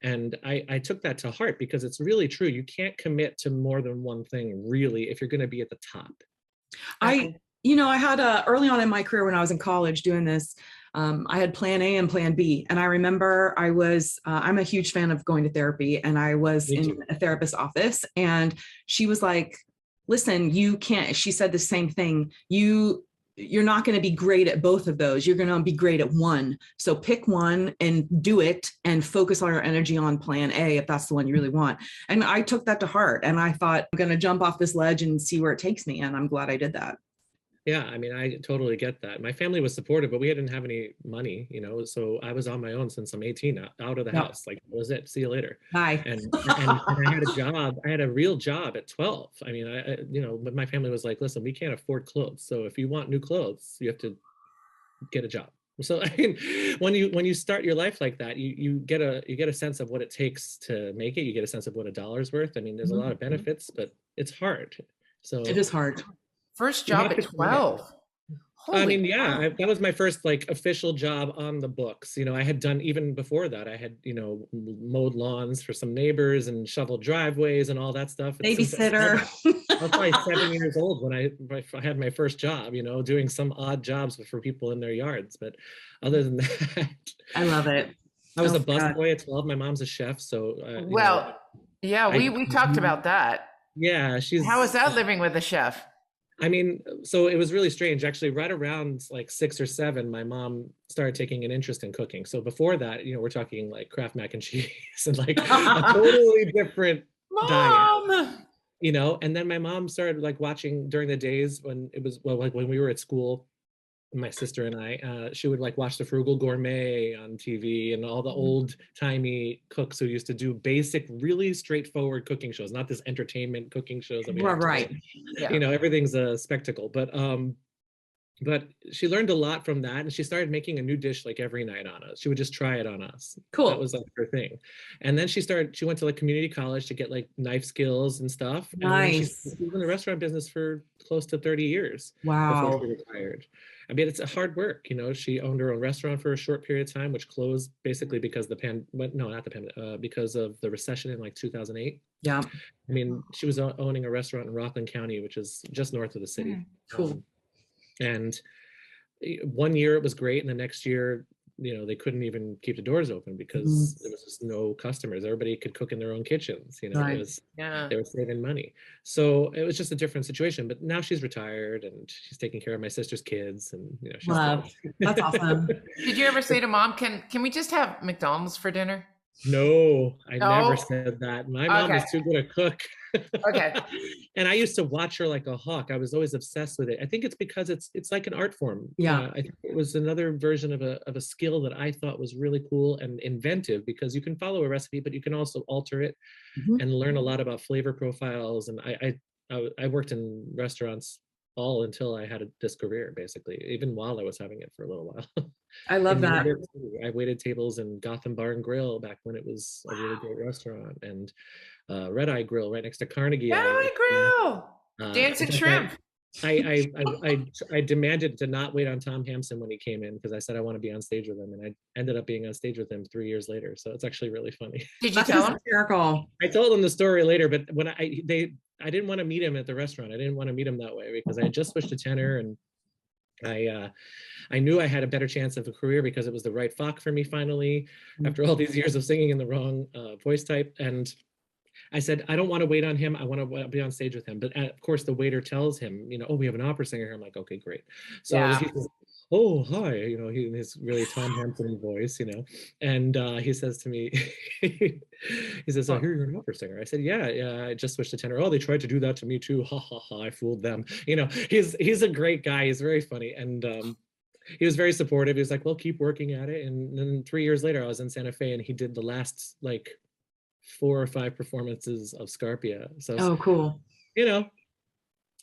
And I took that to heart, because it's really true. You can't commit to more than one thing, really, if you're going to be at the top. I had early on in my career when I was in college doing this, I had plan A and plan B. And I remember I'm a huge fan of going to therapy, and I was in a therapist's office, and she was like, listen, you can't, she said the same thing. You're not going to be great at both of those. You're going to be great at one. So pick one and do it, and focus all your energy on plan A if that's the one you really want. And I took that to heart, and I thought, I'm going to jump off this ledge and see where it takes me. And I'm glad I did that. Yeah, I mean, I totally get that. My family was supportive, but we didn't have any money, so I was on my own since I'm 18, out of the house. Like, that was it. See you later. Bye. And I had a job. I had a real job at 12. I mean, but my family was like, listen, we can't afford clothes. So if you want new clothes, you have to get a job. So I mean, when you start your life like that, you get a sense of what it takes to make it. You get a sense of what a dollar's worth. I mean, there's a lot of benefits, but it's hard. So it is hard. First job at 12. I mean, yeah, that was my first like official job on the books. I had done, even before that, I had, mowed lawns for some neighbors and shoveled driveways and all that stuff. Babysitter. I was probably 7 years old when I had my first job, doing some odd jobs for people in their yards. But other than that, I love it. I was a busboy at 12. My mom's a chef. So, we talked about that. Yeah. How was that living with a chef? I mean, so it was really strange. Actually, right around like 6 or 7, my mom started taking an interest in cooking. So before that, we're talking like Kraft mac and cheese and like a totally different diet. And then my mom started like watching during the days when it was, well, like when we were at school, my sister and I, she would like watch the Frugal Gourmet on TV and all the old timey cooks who used to do basic, really straightforward cooking shows, not this entertainment cooking shows that we have today. Yeah. Everything's a spectacle, but she learned a lot from that, and she started making a new dish like every night on us. She would just try it on us. Cool. That was like her thing. And then she went to like community college to get like knife skills and stuff. Nice. And she was in the restaurant business for close to 30 years. Wow. Before she retired. I mean, it's a hard work. She owned her own restaurant for a short period of time, which closed basically because because of the recession in like 2008. Yeah. I mean, she was owning a restaurant in Rockland County, which is just north of the city. Cool. And one year it was great, and the next year, they couldn't even keep the doors open because there was just no customers. Everybody could cook in their own kitchens. Right. They were saving money. So it was just a different situation. But now she's retired and she's taking care of my sister's kids, and she's wow, that's awesome. Did you ever say to mom, can we just have McDonald's for dinner? No, I never said that. My mom was too good a cook. Okay. And I used to watch her like a hawk. I was always obsessed with it. I think it's because it's like an art form. Yeah. I think it was another version of a skill that I thought was really cool and inventive, because you can follow a recipe, but you can also alter it and learn a lot about flavor profiles. And I worked in restaurants all until I had this career, basically, even while I was having it for a little while. I love that. I waited tables in Gotham Bar and Grill back when it was a really great restaurant. And Red Eye Grill right next to Carnegie. Valley Grill, dancing in fact, shrimp. I demanded to not wait on Tom Hampson when he came in because I said I want to be on stage with him, and I ended up being on stage with him 3 years later. So it's actually really funny. Did you That's tell him? hysterical. I told him the story later, but when I didn't want to meet him at the restaurant. I didn't want to meet him that way because I had just switched to tenor, and I knew I had a better chance of a career because it was the right flock for me finally after all these years of singing in the wrong voice type. And I said, I don't want to wait on him. I want to be on stage with him. But of course, the waiter tells him, oh, we have an opera singer here. I'm like, okay, great. So Yeah. he says, oh, hi, he in his really Tom Hampton voice, and he says to me, he says, I hear you're an opera singer. I said, yeah, I just switched to tenor. Oh, they tried to do that to me too. Ha, ha, ha, I fooled them. He's a great guy. He's very funny. And he was very supportive. He was like, well, keep working at it. And then 3 years later, I was in Santa Fe, and he did the last, 4 or 5 performances of Scarpia. So, Oh, cool. it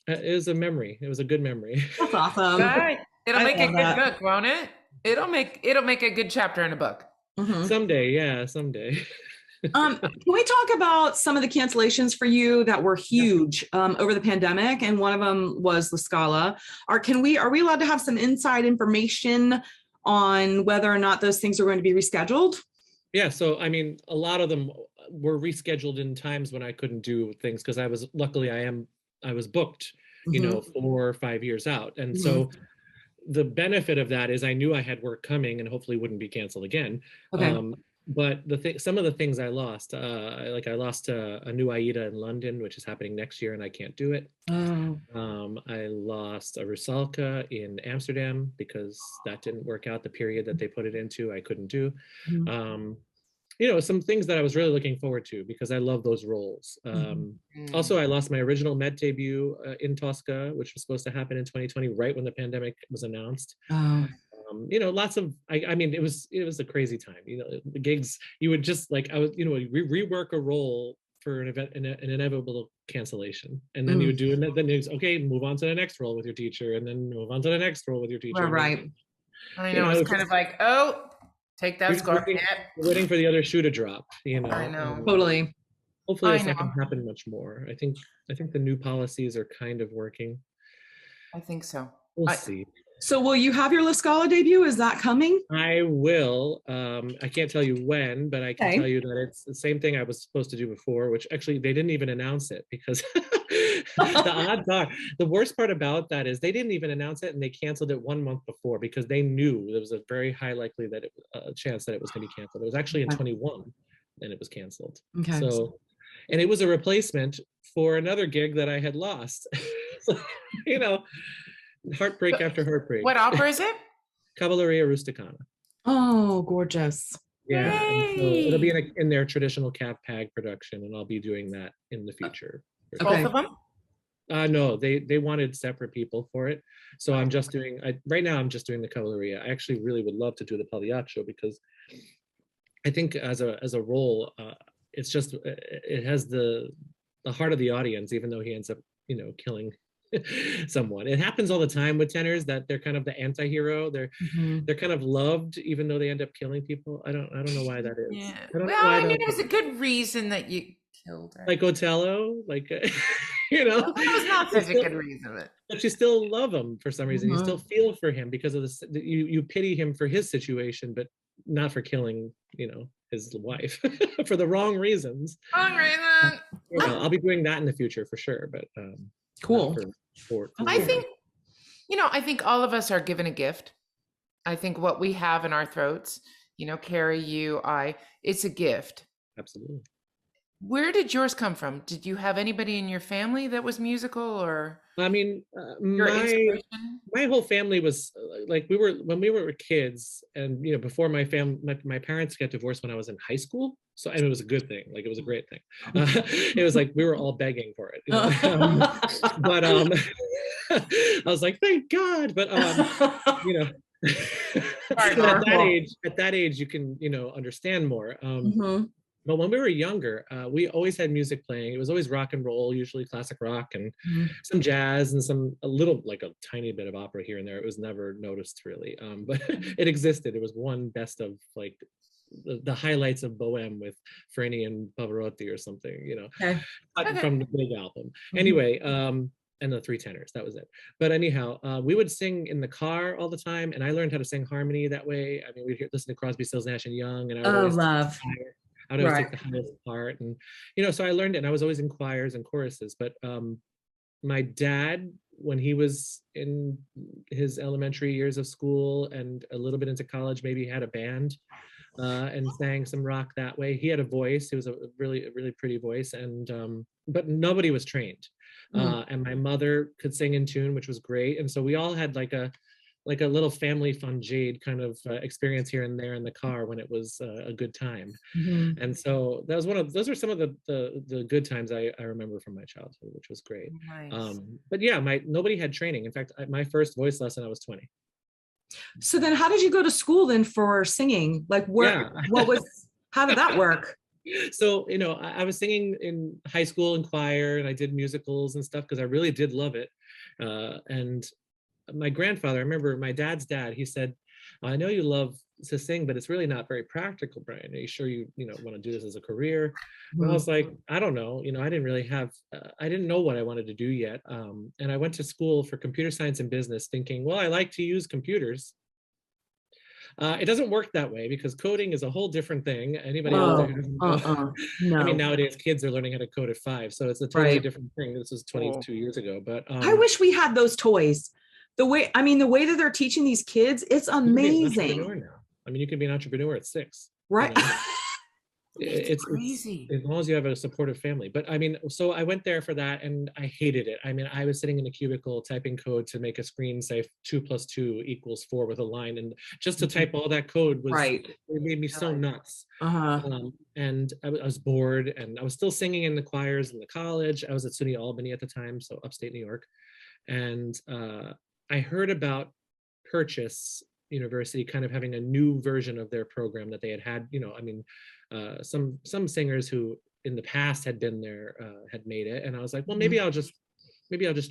was a memory. It was a good memory. That's awesome. Right. It'll I make a love good that. book, won't it? It'll make a good chapter in a book. Mhm. Someday, yeah, someday. Can we talk about some of the cancellations for you that were huge over the pandemic? And one of them was La Scala. Are we allowed to have some inside information on whether or not those things are going to be rescheduled? Yeah, so I mean, a lot of them were rescheduled in times when I couldn't do things because I was booked, 4 or 5 years out. And so the benefit of that is I knew I had work coming and hopefully wouldn't be canceled again. Okay. But some of the things I lost, I lost a new Aida in London, which is happening next year, and I can't do it. Oh. I lost a Rusalka in Amsterdam because that didn't work out the period that they put it into. I couldn't do. Some things that I was really looking forward to because I love those roles. Also, I lost my original Met debut in Tosca, which was supposed to happen in 2020, right when the pandemic was announced. Oh. Lots of, I mean, it was a crazy time. The gigs, you would just rework a role for an inevitable cancellation, and then you would do it. Then it's okay, move on to the next role with your teacher, and then move on to the next role with your teacher. Right. I know, it's kind of like, oh, take that scarf. Waiting for the other shoe to drop. I know. Totally. Hopefully, it's not going to happen much more. I think the new policies are kind of working. I think so. We'll see. So will you have your La Scala debut? Is that coming? I will. I can't tell you when, but I can tell you that it's the same thing I was supposed to do before, which actually they didn't even announce it because the odds are, the worst part about that is they didn't even announce it and they canceled it 1 month before because they knew there was a very high likelihood that chance that it was going to be canceled. It was actually in 21 and it was canceled. Okay. So, and it was a replacement for another gig that I had lost. So, heartbreak after heartbreak. What opera is it? Cavalleria Rusticana. Oh, gorgeous. Yeah, and so it'll be in their traditional Cav-Pag production, and I'll be doing that in the future. Both of them? No, they wanted separate people for it. So I'm just doing, right now I'm just doing the Cavalleria. I actually really would love to do the Pagliaccio because I think as a role, it's just, it has the heart of the audience, even though he ends up, killing someone. It happens all the time with tenors that they're kind of the anti-hero. They're kind of loved even though they end up killing people. I don't know why that is. Yeah. Well, it was a good reason that you killed her. Like Otello, that was not such a good reason. But you still love him for some reason. You still feel for him because of this. You pity him for his situation, but not for killing, his wife for the wrong reasons. Wrong reason. I'll be doing that in the future for sure. But cool. I think, I think all of us are given a gift. I think what we have in our throats, Carrie, you, it's a gift. Absolutely. Where did yours come from? Did you have anybody in your family that was musical, or? I mean, my whole family was when we were kids, and before my parents got divorced when I was in high school. So, and it was a good thing, it was a great thing. It was like we were all begging for it, but I was like, thank God. But at that age, you can understand more. But when we were younger, we always had music playing. It was always rock and roll, usually classic rock and some jazz and a tiny bit of opera here and there. It was never noticed really, but it existed. It was one best of the highlights of Bohème with Franny and Pavarotti or something, Okay. from the big album. Anyway, and the three tenors, that was it. But anyhow, we would sing in the car all the time, and I learned how to sing harmony that way. I mean, we'd listen to Crosby, Stills, Nash and Young, and I would always Love. I would always take the highest part, and so I learned it, and I was always in choirs and choruses. But my dad, when he was in his elementary years of school and a little bit into college, maybe had a band and sang some rock that way. He had a voice. He was a really pretty voice, and but nobody was trained. And my mother could sing in tune, which was great. And so we all had like a little family fun Jade kind of experience here and there in the car when it was a good time. And so that was those are some of the good times I remember from my childhood, which was great. Nice. But yeah, nobody had training. In fact, my first voice lesson, I was 20. So then how did you go to school then for singing? Like how did that work? So, I was singing in high school in choir, and I did musicals and stuff because I really did love it. And my grandfather, I remember my dad's dad, he said, I know you love to sing, but it's really not very practical, Brian. Are you sure you want to do this as a career? And I was like, I don't know. I didn't really I didn't know what I wanted to do yet. And I went to school for computer science and business thinking, well, I like to use computers. It doesn't work that way because coding is a whole different thing. Anybody out there who doesn't know? No. I mean, nowadays kids are learning how to code at 5, so it's a totally different thing. This was 22 years ago, but I wish we had those toys. The way that they're teaching these kids, it's amazing. I mean, you can be an entrepreneur at 6, right? It's crazy. As long as you have a supportive family. But I mean, so I went there for that, and I hated it. I mean, I was sitting in a cubicle typing code to make a screen say 2 + 2 = 4 with a line, and just to type all that code was it made me so nuts. And I was bored, and I was still singing in the choirs in the college. I was at SUNY Albany at the time, so upstate New York, and I heard about Purchase University kind of having a new version of their program that they had. I mean, some singers who in the past had been there had made it, and I was like, well, maybe I'll just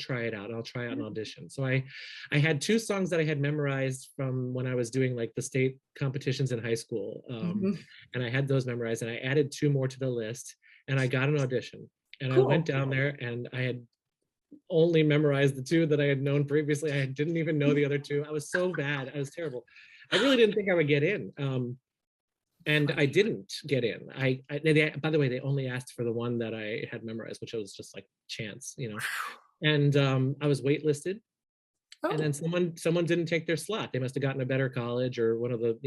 try it out. I'll try out an audition. So I had 2 songs that I had memorized from when I was doing like the state competitions in high school, and I had those memorized, and I added 2 more to the list, and I got an audition, and I went down there, and I had only memorized the 2 that I had known previously. I didn't even know the other 2. I was so bad. I was terrible. I really didn't think I would get in. And I didn't get in. By the way, they only asked for the one that I had memorized, which was just like chance, And I was waitlisted. And then someone didn't take their slot. They must have gotten a better college or one of the,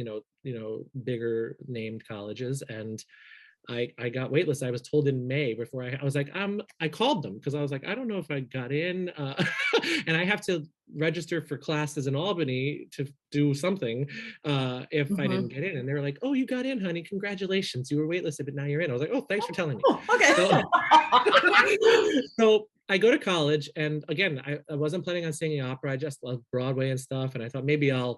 bigger named colleges. And I got waitlisted. I was told in May before I was like, I called them because I was like, I don't know if I got in, and I have to register for classes in Albany to do something if I didn't get in. And they were like, oh, you got in, honey, congratulations, you were waitlisted, but now you're in. I was like, oh, thanks for telling me. Okay. So I go to college, and again, I wasn't planning on singing opera. I just loved Broadway and stuff, and I thought maybe I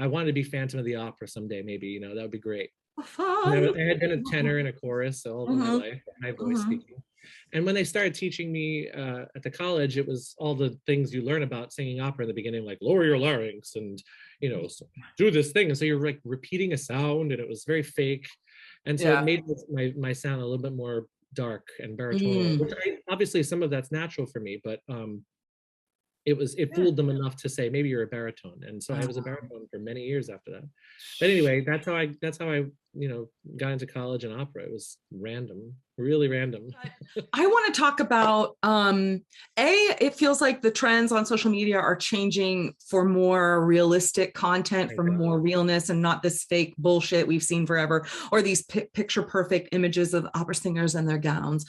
wanted to be Phantom of the Opera someday, maybe, that would be great. I had been a tenor and a chorus all my life, my voice speaking. And when they started teaching me at the college, it was all the things you learn about singing opera in the beginning, like lower your larynx and, so do this thing. And so you're like repeating a sound, and it was very fake. And so it made my sound a little bit more dark and baritone, which obviously some of that's natural for me, but it fooled them enough to say maybe you're a baritone, and so I was a baritone for many years after that. But anyway, that's how I got into college and opera. It was random, really random. I want to talk about it feels like the trends on social media are changing for more realistic content, for more realness, and not this fake bullshit we've seen forever, or these picture perfect images of opera singers and their gowns.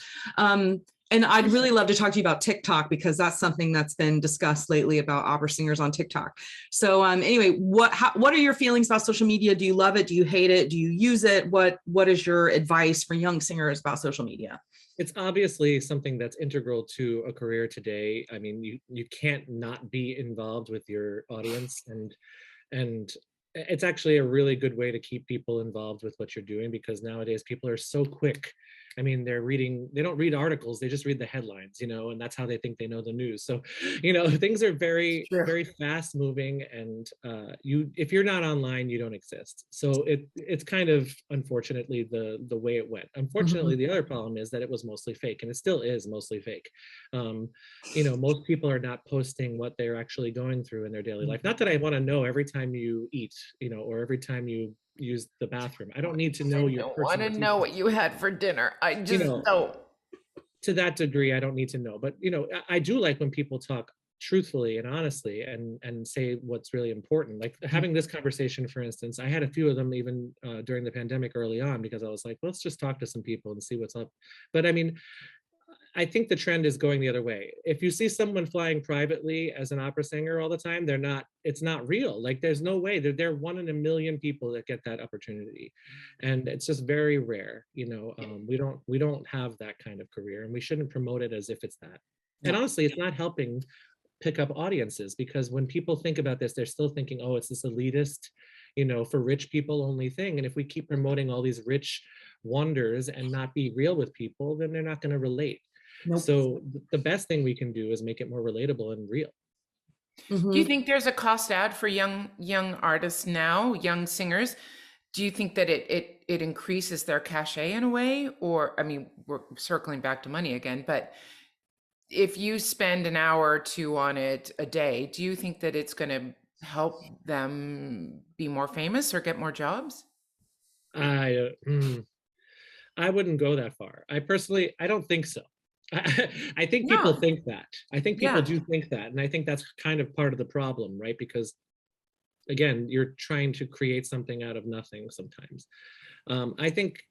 And I'd really love to talk to you about TikTok, because that's something that's been discussed lately about opera singers on TikTok. So anyway, what are your feelings about social media? Do you love it? Do you hate it? Do you use it? What is your advice for young singers about social media? It's obviously something that's integral to a career today. I mean, you can't not be involved with your audience, and it's actually a really good way to keep people involved with what you're doing, because nowadays people are so quick I mean, they don't read articles, they just read the headlines, and that's how they think they know the news. So, things are very, True. very fast moving, and if you're not online, you don't exist. So it's kind of, unfortunately, the way it went. Unfortunately, the other problem is that it was mostly fake, and it still is mostly fake. Most people are not posting what they're actually going through in their daily life. Not that I want to know every time you eat, or every time you use the bathroom. I don't need to know your I want to know what you had for dinner. I just don't. To that degree, I don't need to know. But I do like when people talk truthfully and honestly and say what's really important. Like having this conversation, for instance, I had a few of them even during the pandemic early on, because I was like, let's just talk to some people and see what's up. But I mean, I think the trend is going the other way. If you see someone flying privately as an opera singer all the time, it's not real. Like there's no way. They're one in a million people that get that opportunity. And it's just very rare. We don't have that kind of career, and we shouldn't promote it as if it's that. And honestly, it's not helping pick up audiences, because when people think about this, they're still thinking, oh, it's this elitist, for rich people only thing. And if we keep promoting all these rich wonders and not be real with people, then they're not going to relate. Nope. So the best thing we can do is make it more relatable and real. Do you think there's a cost ad for young artists now, young singers? Do you think that it increases their cachet in a way? Or, I mean, we're circling back to money again, but if you spend an hour or two on it a day, do you think that it's going to help them be more famous or get more jobs? I wouldn't go that far. I don't think so. I think people think that. I think people do think that. And I think that's kind of part of the problem, right? Because again, you're trying to create something out of nothing sometimes. I think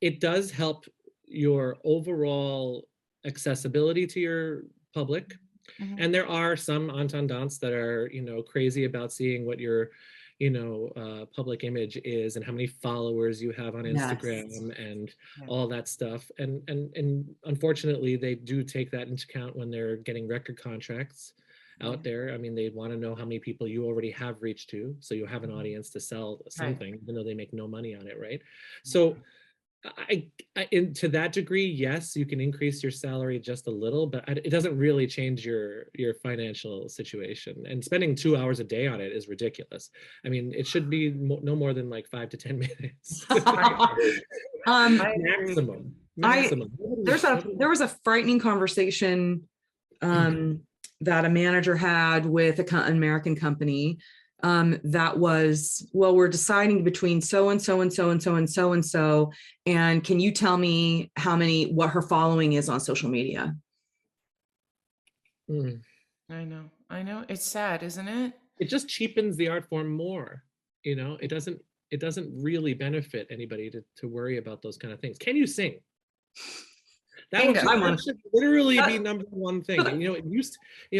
it does help your overall accessibility to your public. And there are some entendants that are, crazy about seeing what your public image is and how many followers you have on Instagram and all that stuff. And unfortunately, they do take that into account when they're getting record contracts out there. I mean, they want to know how many people you already have reached to, so you have an audience to sell something, even though they make no money on it, right? So to that degree, yes, you can increase your salary just a little, but it doesn't really change your financial situation. And spending 2 hours a day on it is ridiculous. I mean, it should be no more than like 5 to 10 minutes. Maximum. There was a frightening conversation that a manager had with an American company that was, well, we're deciding between so and so and so and so and so and so, and can you tell me what her following is on social media? I know, it's sad, isn't it? It just cheapens the art form more. It doesn't really benefit anybody to worry about those kind of things. Can you sing? That should literally be number one thing.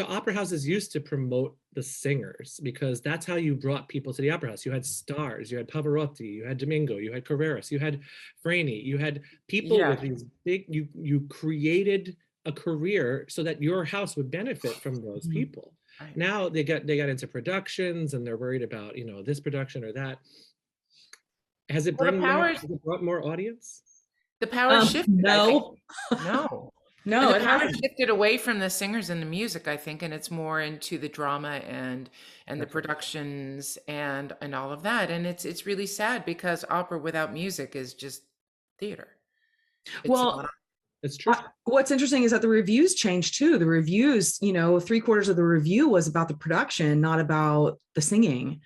Opera houses used to promote the singers, because that's how you brought people to the opera house. You had stars, you had Pavarotti, you had Domingo, you had Carreras, you had Franey, you had people with these big, you created a career so that your house would benefit from those people. Right. Now they got into productions, and they're worried about, this production or that. Has it brought more audience? The power shifted. No. No, it has shifted away from the singers and the music, I think, and it's more into the drama and the productions and all of that. And it's really sad, because opera without music is just theater. It's true. What's interesting is that the reviews changed too. The reviews, 3/4 of the review was about the production, not about the singing.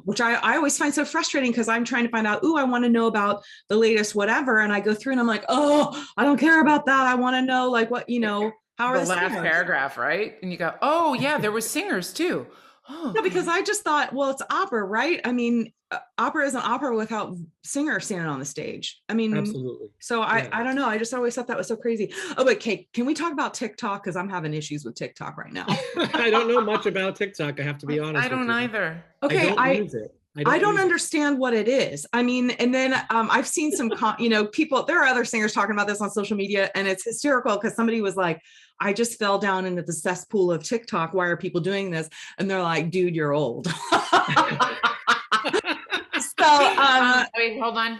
Which I always find so frustrating, because I'm trying to find out, I want to know about the latest whatever, and I go through and I'm like, oh, I don't care about that. I want to know, like, what, how are the last paragraph, right? And you go, oh yeah, there was singers too. Oh, no, because I just thought, well, it's opera, right? I mean, opera isn't opera without singers standing on the stage. I mean, absolutely. So I don't know. I just always thought that was so crazy. Oh, but Kate, can we talk about TikTok? Because I'm having issues with TikTok right now. I don't know much about TikTok. I have to be honest. I don't either. Okay, I don't understand what it is. I mean, and then I've seen some, people, there are other singers talking about this on social media, and it's hysterical, because somebody was like, I just fell down into the cesspool of TikTok. Why are people doing this? And they're like, dude, you're old. So, wait, hold on.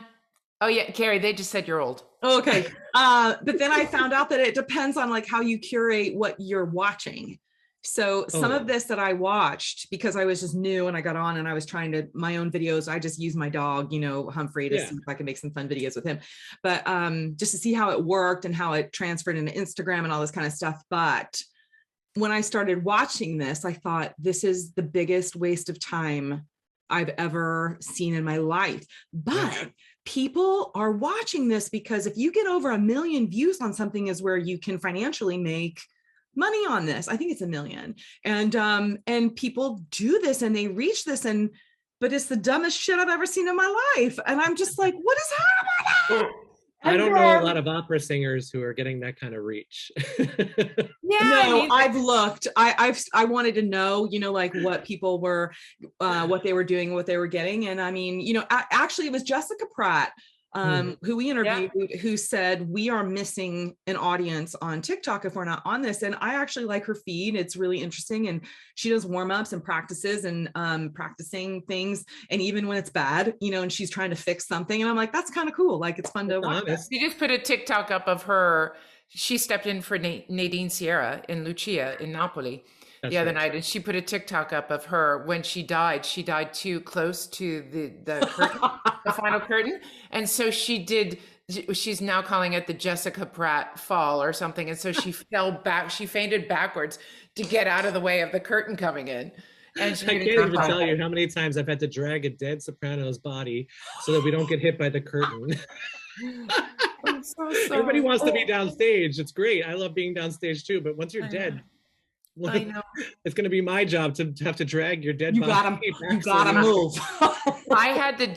Oh yeah, Carrie, they just said you're old. Okay. But then I found out that it depends on like how you curate what you're watching. So some of this that I watched, because I was just new and I got on and I was trying to my own videos, I just use my dog, Humphrey, to see if I can make some fun videos with him. But just to see how it worked and how it transferred into Instagram and all this kind of stuff. But when I started watching this, I thought this is the biggest waste of time I've ever seen in my life. But people are watching this because if you get over 1 million views on something is where you can financially make money on this. I think it's 1 million. And people do this and they reach this but it's the dumbest shit I've ever seen in my life. And I'm just like, what is happening? I don't know a lot of opera singers who are getting that kind of reach. I've looked. I wanted to know, like what people were, what they were doing, what they were getting. And I mean, actually it was Jessica Pratt, who we interviewed, who said we are missing an audience on TikTok if we're not on this. And I actually like her feed. It's really interesting. And she does warm-ups and practices and practicing things. And even when it's bad, and she's trying to fix something. And I'm like, that's kind of cool. Like it's fun to watch. She just put a TikTok up of her. She stepped in for Nadine Sierra in Lucia in Napoli the other night, and she put a TikTok up of her when she died. She died too close to the curtain, the final curtain, and so she's now calling it the Jessica Pratt fall or something. And so she fell back. She fainted backwards to get out of the way of the curtain coming in. And I can't even tell you how many times I've had to drag a dead soprano's body so that we don't get hit by the curtain. I'm so sorry. Everybody wants to be downstage. It's great. I love being downstage too. But once you're dead, I know. It's going to be my job to have to drag your dead body. You gotta move. I had to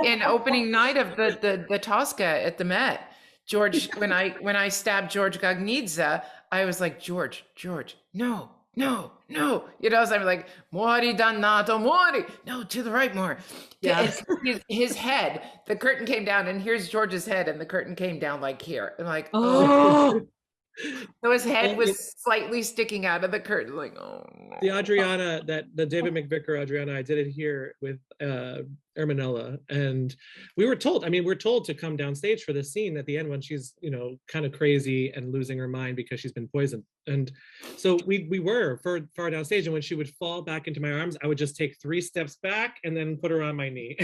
in opening night of the Tosca at the Met. George, when I stabbed George Gagnizza, I was like, George, no. So I'm like, muori dannato, muori. No, to the right more. Yeah. His head, the curtain came down, and here's George's head, and the curtain came down like here. And like, oh. So his head was slightly sticking out of the curtain, like, oh. No. The Adriana, the David McVicker Adriana, I did it here with Ermanella, and we're told to come downstage for this scene at the end when she's, kind of crazy and losing her mind because she's been poisoned. And so we were far downstage, and when she would fall back into my arms, I would just take 3 steps back and then put her on my knee.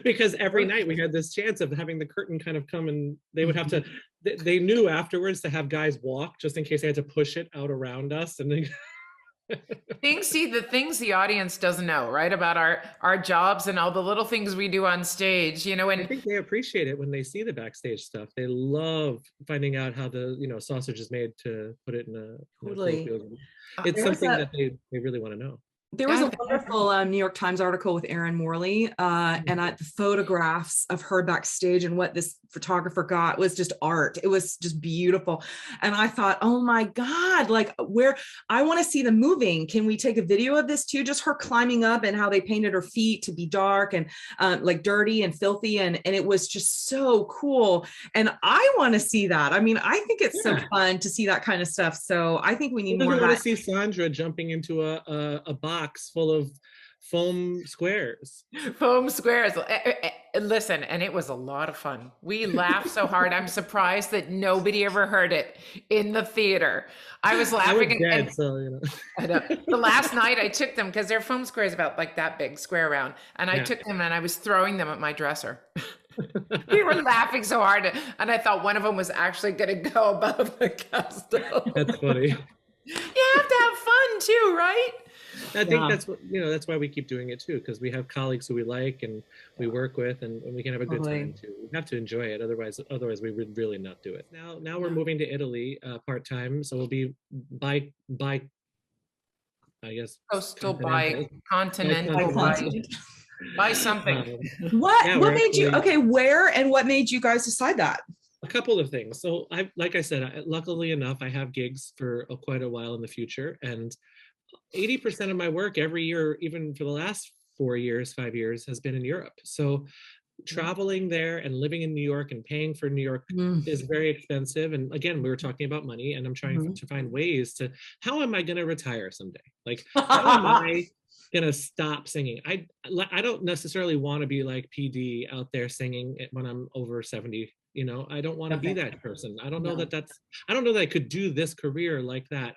Because every night we had this chance of having the curtain kind of come, and they would have to, they knew afterwards to have guys walk just in case they had to push it out around us. And then the things the audience doesn't know, right, about our jobs and all the little things we do on stage, and I think they appreciate it when they see the backstage stuff. They love finding out how the sausage is made to put it in a totally. It's something that they really want to know. There was a wonderful New York Times article with Erin Morley, and the photographs of her backstage and what this photographer got was just art. It was just beautiful. And I thought, oh my God, like I want to see the moving. Can we take a video of this too? Just her climbing up and how they painted her feet to be dark and like dirty and filthy. And it was just so cool. And I want to see that. I mean, I think it's so fun to see that kind of stuff. So I think we need more of that. I want to see Sandra jumping into a box full of foam squares. Listen, and it was a lot of fun. We laughed so hard. I'm surprised that nobody ever heard it in the theater. I was laughing. I know. The last night I took them, because they're foam squares about like that big, square round, and I took them and I was throwing them at my dresser. We were laughing so hard, and I thought one of them was actually going to go above the castle. That's funny. You have to have fun too, right? I think that's what that's why we keep doing it too, because we have colleagues who we like and we work with, and we can have a good time too. We have to enjoy it, otherwise we would really not do it. Now we're moving to Italy part-time, so we'll be by I guess coastal, by continental, by something. What made you where and what made you guys decide that? A couple of things. So like I said, luckily enough, I have gigs for quite a while in the future, and 80% of my work every year, even for the last 5 years, has been in Europe. So traveling there and living in New York and paying for New York is very expensive. And again, we were talking about money, and I'm trying to find ways to, how am I going to retire someday? Like, how am I gonna stop singing. I don't necessarily want to be like PD out there singing when I'm over 70. You know, I don't want to be Okay. that person. I don't know No. I don't know that I could do this career like that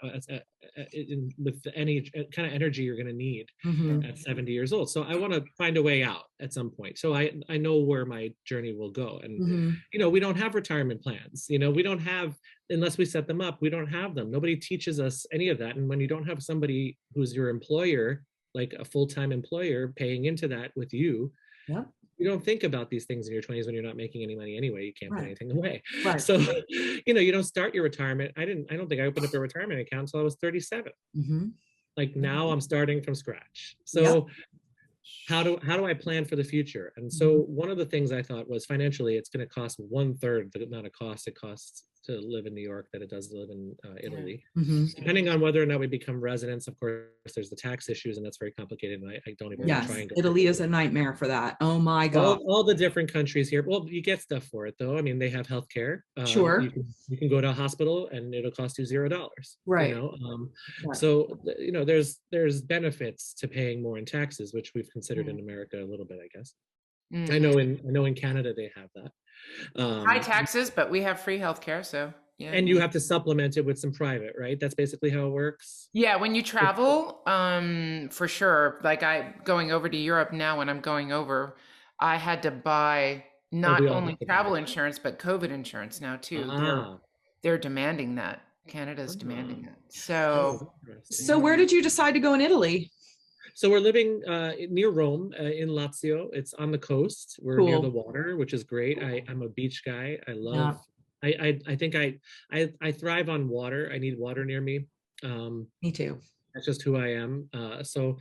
with any kind of energy you're going to need Mhm. at 70 years old. So I want to find a way out at some point. So I know where my journey will go. And, Mhm. you know, we don't have retirement plans. You know, we don't have, unless we set them up, we don't have them. Nobody teaches us any of that. And when you don't have somebody who's your employer, like a full-time employer paying into that with you, Yep. you don't think about these things in your 20s when you're not making any money anyway. You can't put Right. anything away. Right. So, you know, you don't start your retirement. I don't think I opened up a retirement account until I was 37. Mhm. Like now I'm starting from scratch. So Yep. how do I plan for the future? And so one of the things I thought was financially, it's going to cost 1/3 the amount of cost it costs to live in New York that it does to live in Italy. Mhm. Depending on whether or not we become residents, of course, there's the tax issues, and that's very complicated. And I don't even Yes, try and go Italy is a nightmare for that. Oh my God. all the different countries here. Well, you get stuff for it though. I mean, they have healthcare. Sure. You can go to a hospital and it'll cost you $0. Right. You know, Right. so you know, there's benefits to paying more in taxes, which we've considered in America a little bit, I guess. I know in Canada they have that. High taxes, but we have free healthcare, so yeah. And you have to supplement it with some private, right? That's basically how it works. Yeah, when you travel, for sure. Like going over to Europe now, when I'm going over, I had to buy not we all only have to buy travel it. insurance, but COVID insurance now too. Ah, They're demanding that. Canada's demanding that. that So is interesting. So where did you decide to go in Italy? So we're living near Rome in Lazio. It's on the coast. We're near Cool. the water, which is great. I'm a beach guy. I love. Yeah. I think I thrive on water. I need water near me. Me too. That's just who I am. So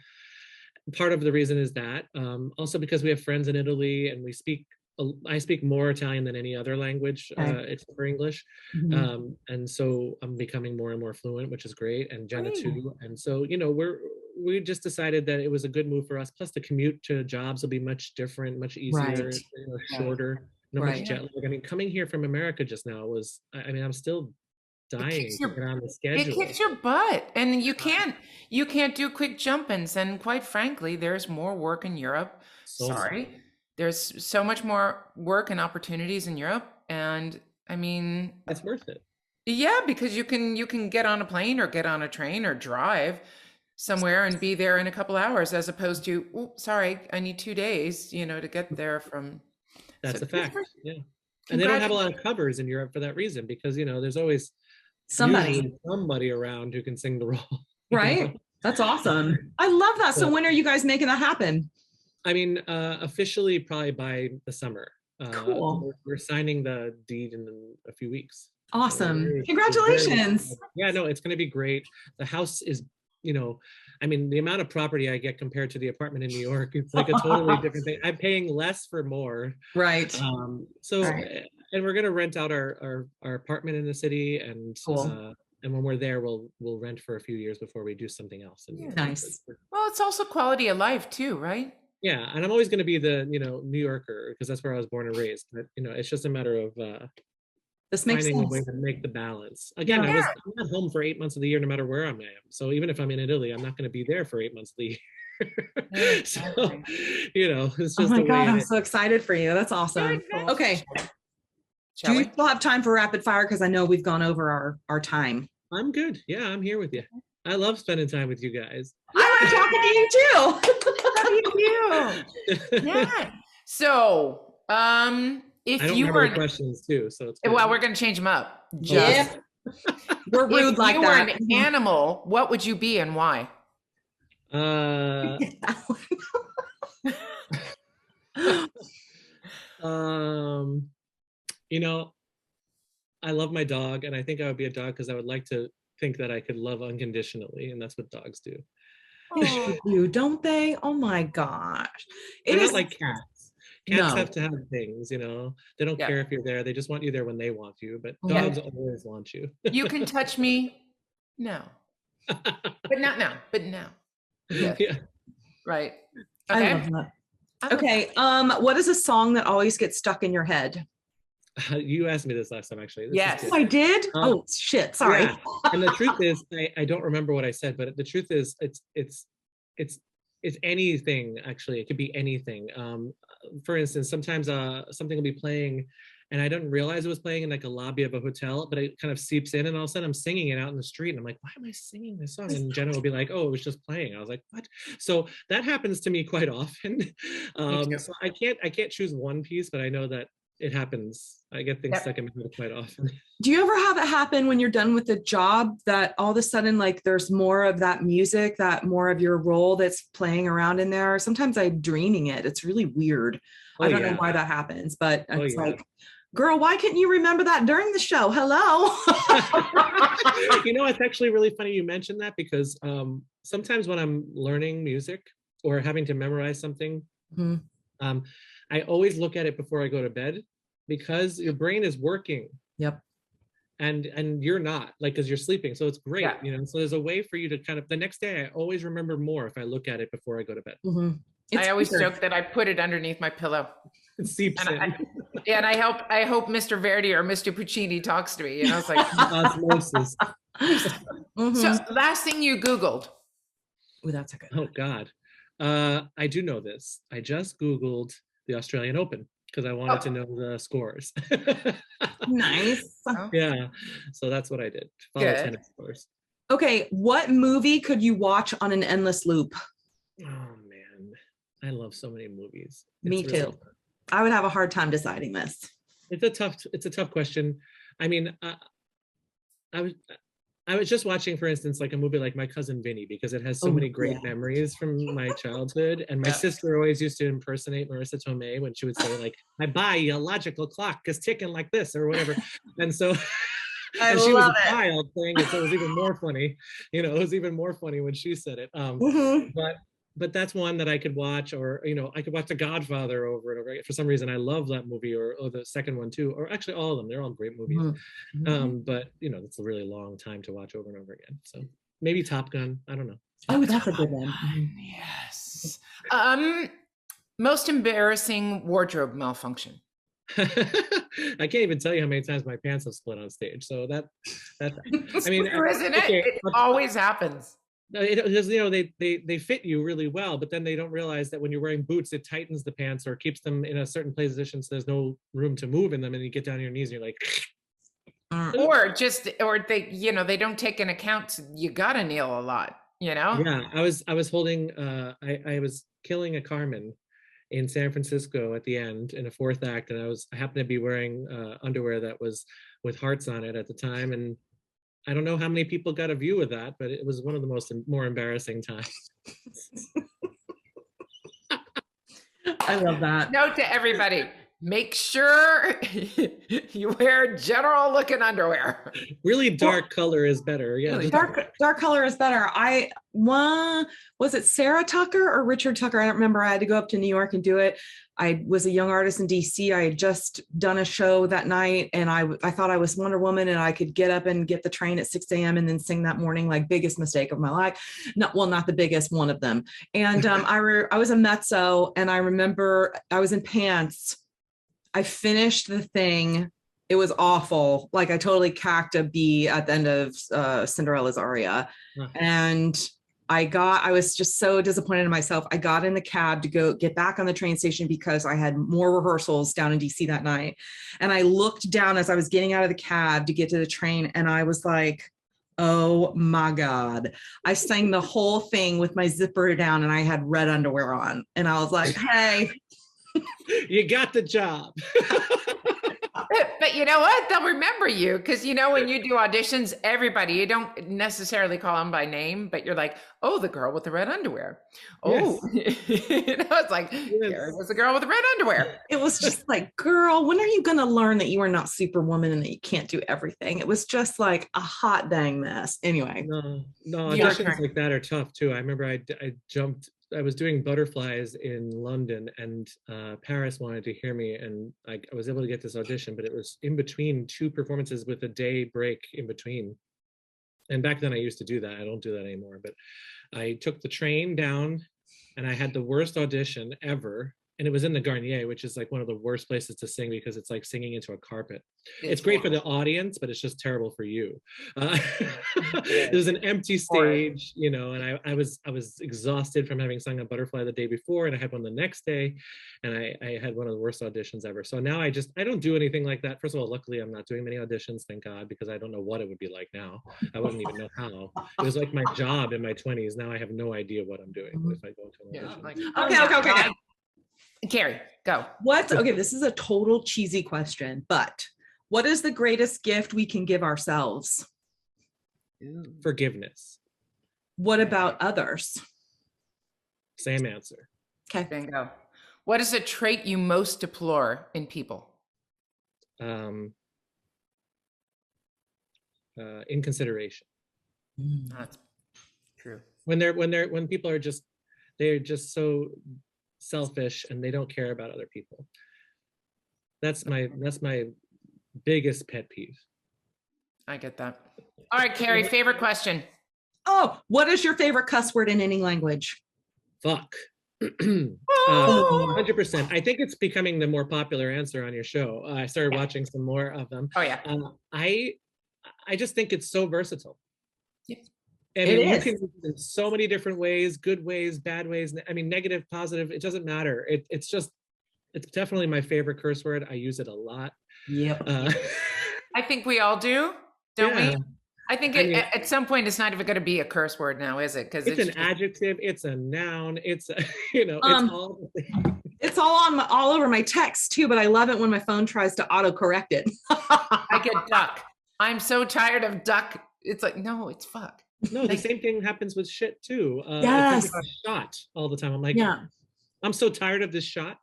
part of the reason is that. Also because we have friends in Italy and I speak more Italian than any other language except for English. Mhm. And so I'm becoming more and more fluent, which is great. And Jenna Great. too. And so, you know, we just decided that it was a good move for us. Plus the commute to jobs will be much different, much easier, Right. you know, shorter, no Right. much jet lag. I mean, coming here from America just now was, I mean, I'm still dying kicks to your- get on the it schedule. kicks your butt, and you can't do quick jump-ins. And quite frankly, there's more work in Europe. So Sorry, there's so much more work and opportunities in Europe, and I mean, it's worth it. yeah, because you can get on a plane or get on a train or drive somewhere and be there in a couple hours, as opposed to, oh, sorry, I need 2 days, you know, to get there from. That's So a fact. good for- Yeah. And they don't have a lot of covers in Europe for that reason, because, you know, there's always Somebody. somebody around who can sing the role. you Right. know? That's awesome. I love that. So when are you guys making that happen? I mean, officially probably by the summer. Cool. We're signing the deed in a few weeks. Awesome. Very- Congratulations. Yeah, no, it's going to be great. The house is, you know, I mean, the amount of property I get compared to the apartment in New York, it's like a totally different thing. I'm paying less for more. Right. So, Right. and we're going to rent out our apartment in the city, and Cool. and when we're there, we'll rent for a few years before we do something else. And, Nice. Well, it's also quality of life too, right? Yeah, and I'm always going to be the, you know, New Yorker, because that's where I was born and raised. But, you know, it's just a matter of This makes finding a way sense. to make the balance. Again, I'm not home for 8 months of the year, no matter where I am. So even if I'm in Italy, I'm not going to be there for 8 months of the year. So, you know, it's just Oh my the way God, it I'm is. so excited for you. That's awesome. Okay. Shall Do you we? still have time for rapid fire? Because I know we've gone over our time. I'm good. Yeah, I'm here with you. I love spending time with you guys. I like talking to you too. Love you too. Yeah. So, if I don't you remember were the questions too, so it's good. well, we're gonna change them up. Yeah. We're rude If like you were that. an animal, what would you be and why? You know, I love my dog, and I think I would be a dog because I would like to think that I could love unconditionally, and that's what dogs do. They do, don't they? Oh my gosh. They're It is not like cats. Cats No. have to have things, you know. They don't Yeah. care if you're there. They just want you there when they want you. But Yeah. dogs always want you. You can touch me. No. But not now. But now. Yes. Yeah. Right. I Okay. love that. I love Okay. What is a song that always gets stuck in your head? You asked me this last time, actually. This is Yes. good. Oh, I did? Um, Oh shit. Sorry. Yeah. And the truth is, I don't remember what I said, but the truth is, it's it's anything, actually. It could be anything. For instance, sometimes something will be playing and I didn't realize it was playing in like a lobby of a hotel, but it kind of seeps in and all of a sudden I'm singing it out in the street and I'm like, why am I singing this song? And Jenna will be like, oh, it was just playing. I was like, what? So that happens to me quite often. So I can't choose one piece, but I know that it happens. I get things stuck in my head quite often. Do you ever have it happen when you're done with the job that all of a sudden, like there's more of that music, that more of your role that's playing around in there? Sometimes I'm dreaming it. It's really weird. I don't know why that happens, but it's like, girl, why can't you remember that during the show? Hello. It's actually really funny you mentioned that because sometimes when I'm learning music or having to memorize something, I always look at it before I go to bed because your brain is working. Yep. And you're not, like, because you're sleeping. So it's great, So there's a way for you to kind of, the next day, I always remember more if I look at it before I go to bed. I always joke that I put it underneath my pillow. It seeps in. And I hope Mr. Verdi or Mr. Puccini talks to me. It's like osmosis. So last thing you Googled. Oh, that's a good. Oh God. I do know this. I just Googled the Australian Open because I wanted to know the scores. Nice. Yeah. So that's what I did. Follow tennis scores. Okay. What movie could you watch on an endless loop? Oh man. I love so many movies. Me too. I would have a hard time deciding this. It's a tough question. I mean, I was just watching, for instance, like a movie like My Cousin Vinny, because it has so many great memories from my childhood. And my sister always used to impersonate Marissa Tomei when she would say, like, my biological clock is ticking like this or whatever. And so and she was a child saying it, so it was even more funny. It was even more funny when she said it. But that's one that I could watch, or I could watch The Godfather over and over again. For some reason, I love that movie, or the second one too, or actually all of them. They're all great movies. But it's a really long time to watch over and over again. So maybe Top Gun. I don't know. Oh, that's a good one. Yes. Most embarrassing wardrobe malfunction. I can't even tell you how many times my pants have split on stage. So that I mean, isn't it? It always happens. Because they fit you really well, but then they don't realize that when you're wearing boots, it tightens the pants or keeps them in a certain position, so there's no room to move in them, and you get down on your knees and you're like, or they don't take into account you gotta kneel a lot. Yeah, I was holding I was killing a Carmen in San Francisco at the end in a fourth act, and I happened to be wearing underwear that was with hearts on it at the time, and I don't know how many people got a view of that, but it was one of the more embarrassing times. I love that. Note to everybody, make sure you wear general looking underwear. Really dark color is better. Yeah. Dark color is better. Was it Sarah Tucker or Richard Tucker? I don't remember. I had to go up to New York and do it. I was a young artist in DC. I had just done a show that night, and I thought I was Wonder Woman and I could get up and get the train at 6 a.m. and then sing that morning, like biggest mistake of my life. Not the biggest, one of them. And I was a mezzo, and I remember I was in pants. I finished the thing. It was awful. Like I totally cacked a B at the end of Cinderella's aria. And I was just so disappointed in myself. I got in the cab to go get back on the train station because I had more rehearsals down in DC that night. And I looked down as I was getting out of the cab to get to the train, and I was like, oh my God. I sang the whole thing with my zipper down and I had red underwear on. And I was like, hey. You got the job. But you know what? They'll remember you because, when you do auditions, everybody, you don't necessarily call them by name, but you're like, oh, the girl with the red underwear. Oh, yes. It's like, Carrie was the girl with the red underwear. It was just like, girl, when are you going to learn that you are not Superwoman and that you can't do everything? It was just like a hot dang mess. Anyway. No, auditions like that are tough too. I remember I was doing Butterflies in London, and Paris wanted to hear me, and I was able to get this audition, but it was in between two performances with a day break in between. And back then I used to do that. I don't do that anymore, but I took the train down and I had the worst audition ever. and it was in the Garnier, which is like one of the worst places to sing because it's like singing into a carpet. It's great for the audience, but it's just terrible for you. There's an empty stage, you know, and I was exhausted from having sung a Butterfly the day before, and I had one the next day, and I had one of the worst auditions ever. So now I don't do anything like that. First of all, luckily I'm not doing many auditions, thank God, because I don't know what it would be like now. I wouldn't even know how. It was like my job in my 20s. Now I have no idea what I'm doing if I go into an audition. Okay. Carrie, go. Okay, this is a total cheesy question, but what is the greatest gift we can give ourselves? Forgiveness. What about others? Same answer. Okay. Bingo. What is a trait you most deplore in people? Inconsideration. That's true. When people are they're just so selfish and they don't care about other people. That's my biggest pet peeve. I get that. All right, Carrie, favorite question. Oh, what is your favorite cuss word in any language? Fuck. 100%. I think it's becoming the more popular answer on your show. I started watching some more of them. Oh yeah. I just think it's so versatile. Yep. I mean, you can use it in so many different ways, good ways, bad ways. I mean, negative, positive, it doesn't matter. It's definitely my favorite curse word. I use it a lot. Yep. I think we all do, don't Yeah. we? I think at some point it's not even going to be a curse word now, is it? Because it's an adjective, it's a noun, it's it's all. It's all over my text too, but I love it when my phone tries to autocorrect it. I get duck. I'm so tired of duck. It's like, no, it's fuck. No, the same thing happens with shit too. Yes. It's like a shot all the time. I'm like, yeah. I'm so tired of this shot.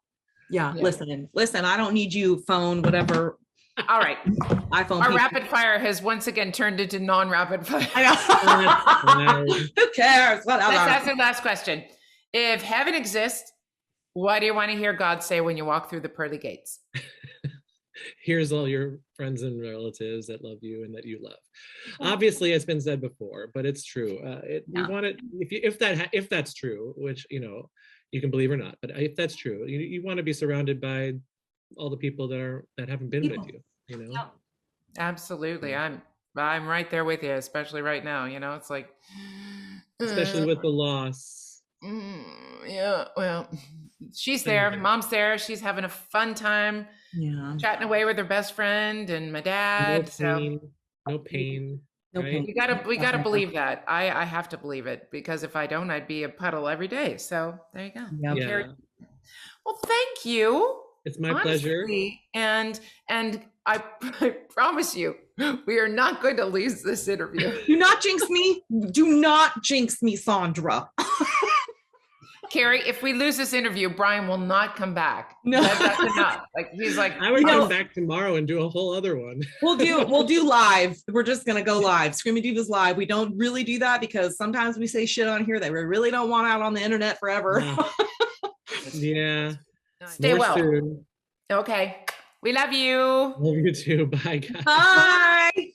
Yeah. Listen, I don't need you phone, whatever. All right. iPhone. Our rapid fire has once again turned into non-rapid fire. I know. Who cares? Whatever. Let's ask the last question. If heaven exists, what do you want to hear God say when you walk through the pearly gates? Here's all your friends and relatives that love you and that you love. Obviously, it's been said before, but it's true. You want it if that's true, which you can believe or not, but if that's true, you want to be surrounded by all the people that haven't been with you. Yeah. Absolutely, I'm right there with you, especially right now. It's like, especially with the loss. Yeah, well, she's there. Mom's there. She's having a fun time. Yeah. Chatting away with her best friend and my dad. No pain. No right? pain. We gotta believe that. I have to believe it, because if I don't, I'd be a puddle every day. So there you go. Yep. Yeah. Carrie. Well, thank you. It's my pleasure. And I promise you, we are not going to lose this interview. Do not jinx me. Do not jinx me, Sandra. Carrie, if we lose this interview, Brian will not come back. No. That's enough. He's like, I would come back tomorrow and do a whole other one. We'll do live. We're just gonna go live. Screaming Divas live. We don't really do that because sometimes we say shit on here that we really don't want out on the internet forever. Yeah. Stay well. Soon. Okay. We love you. Love you too. Bye, guys. Bye.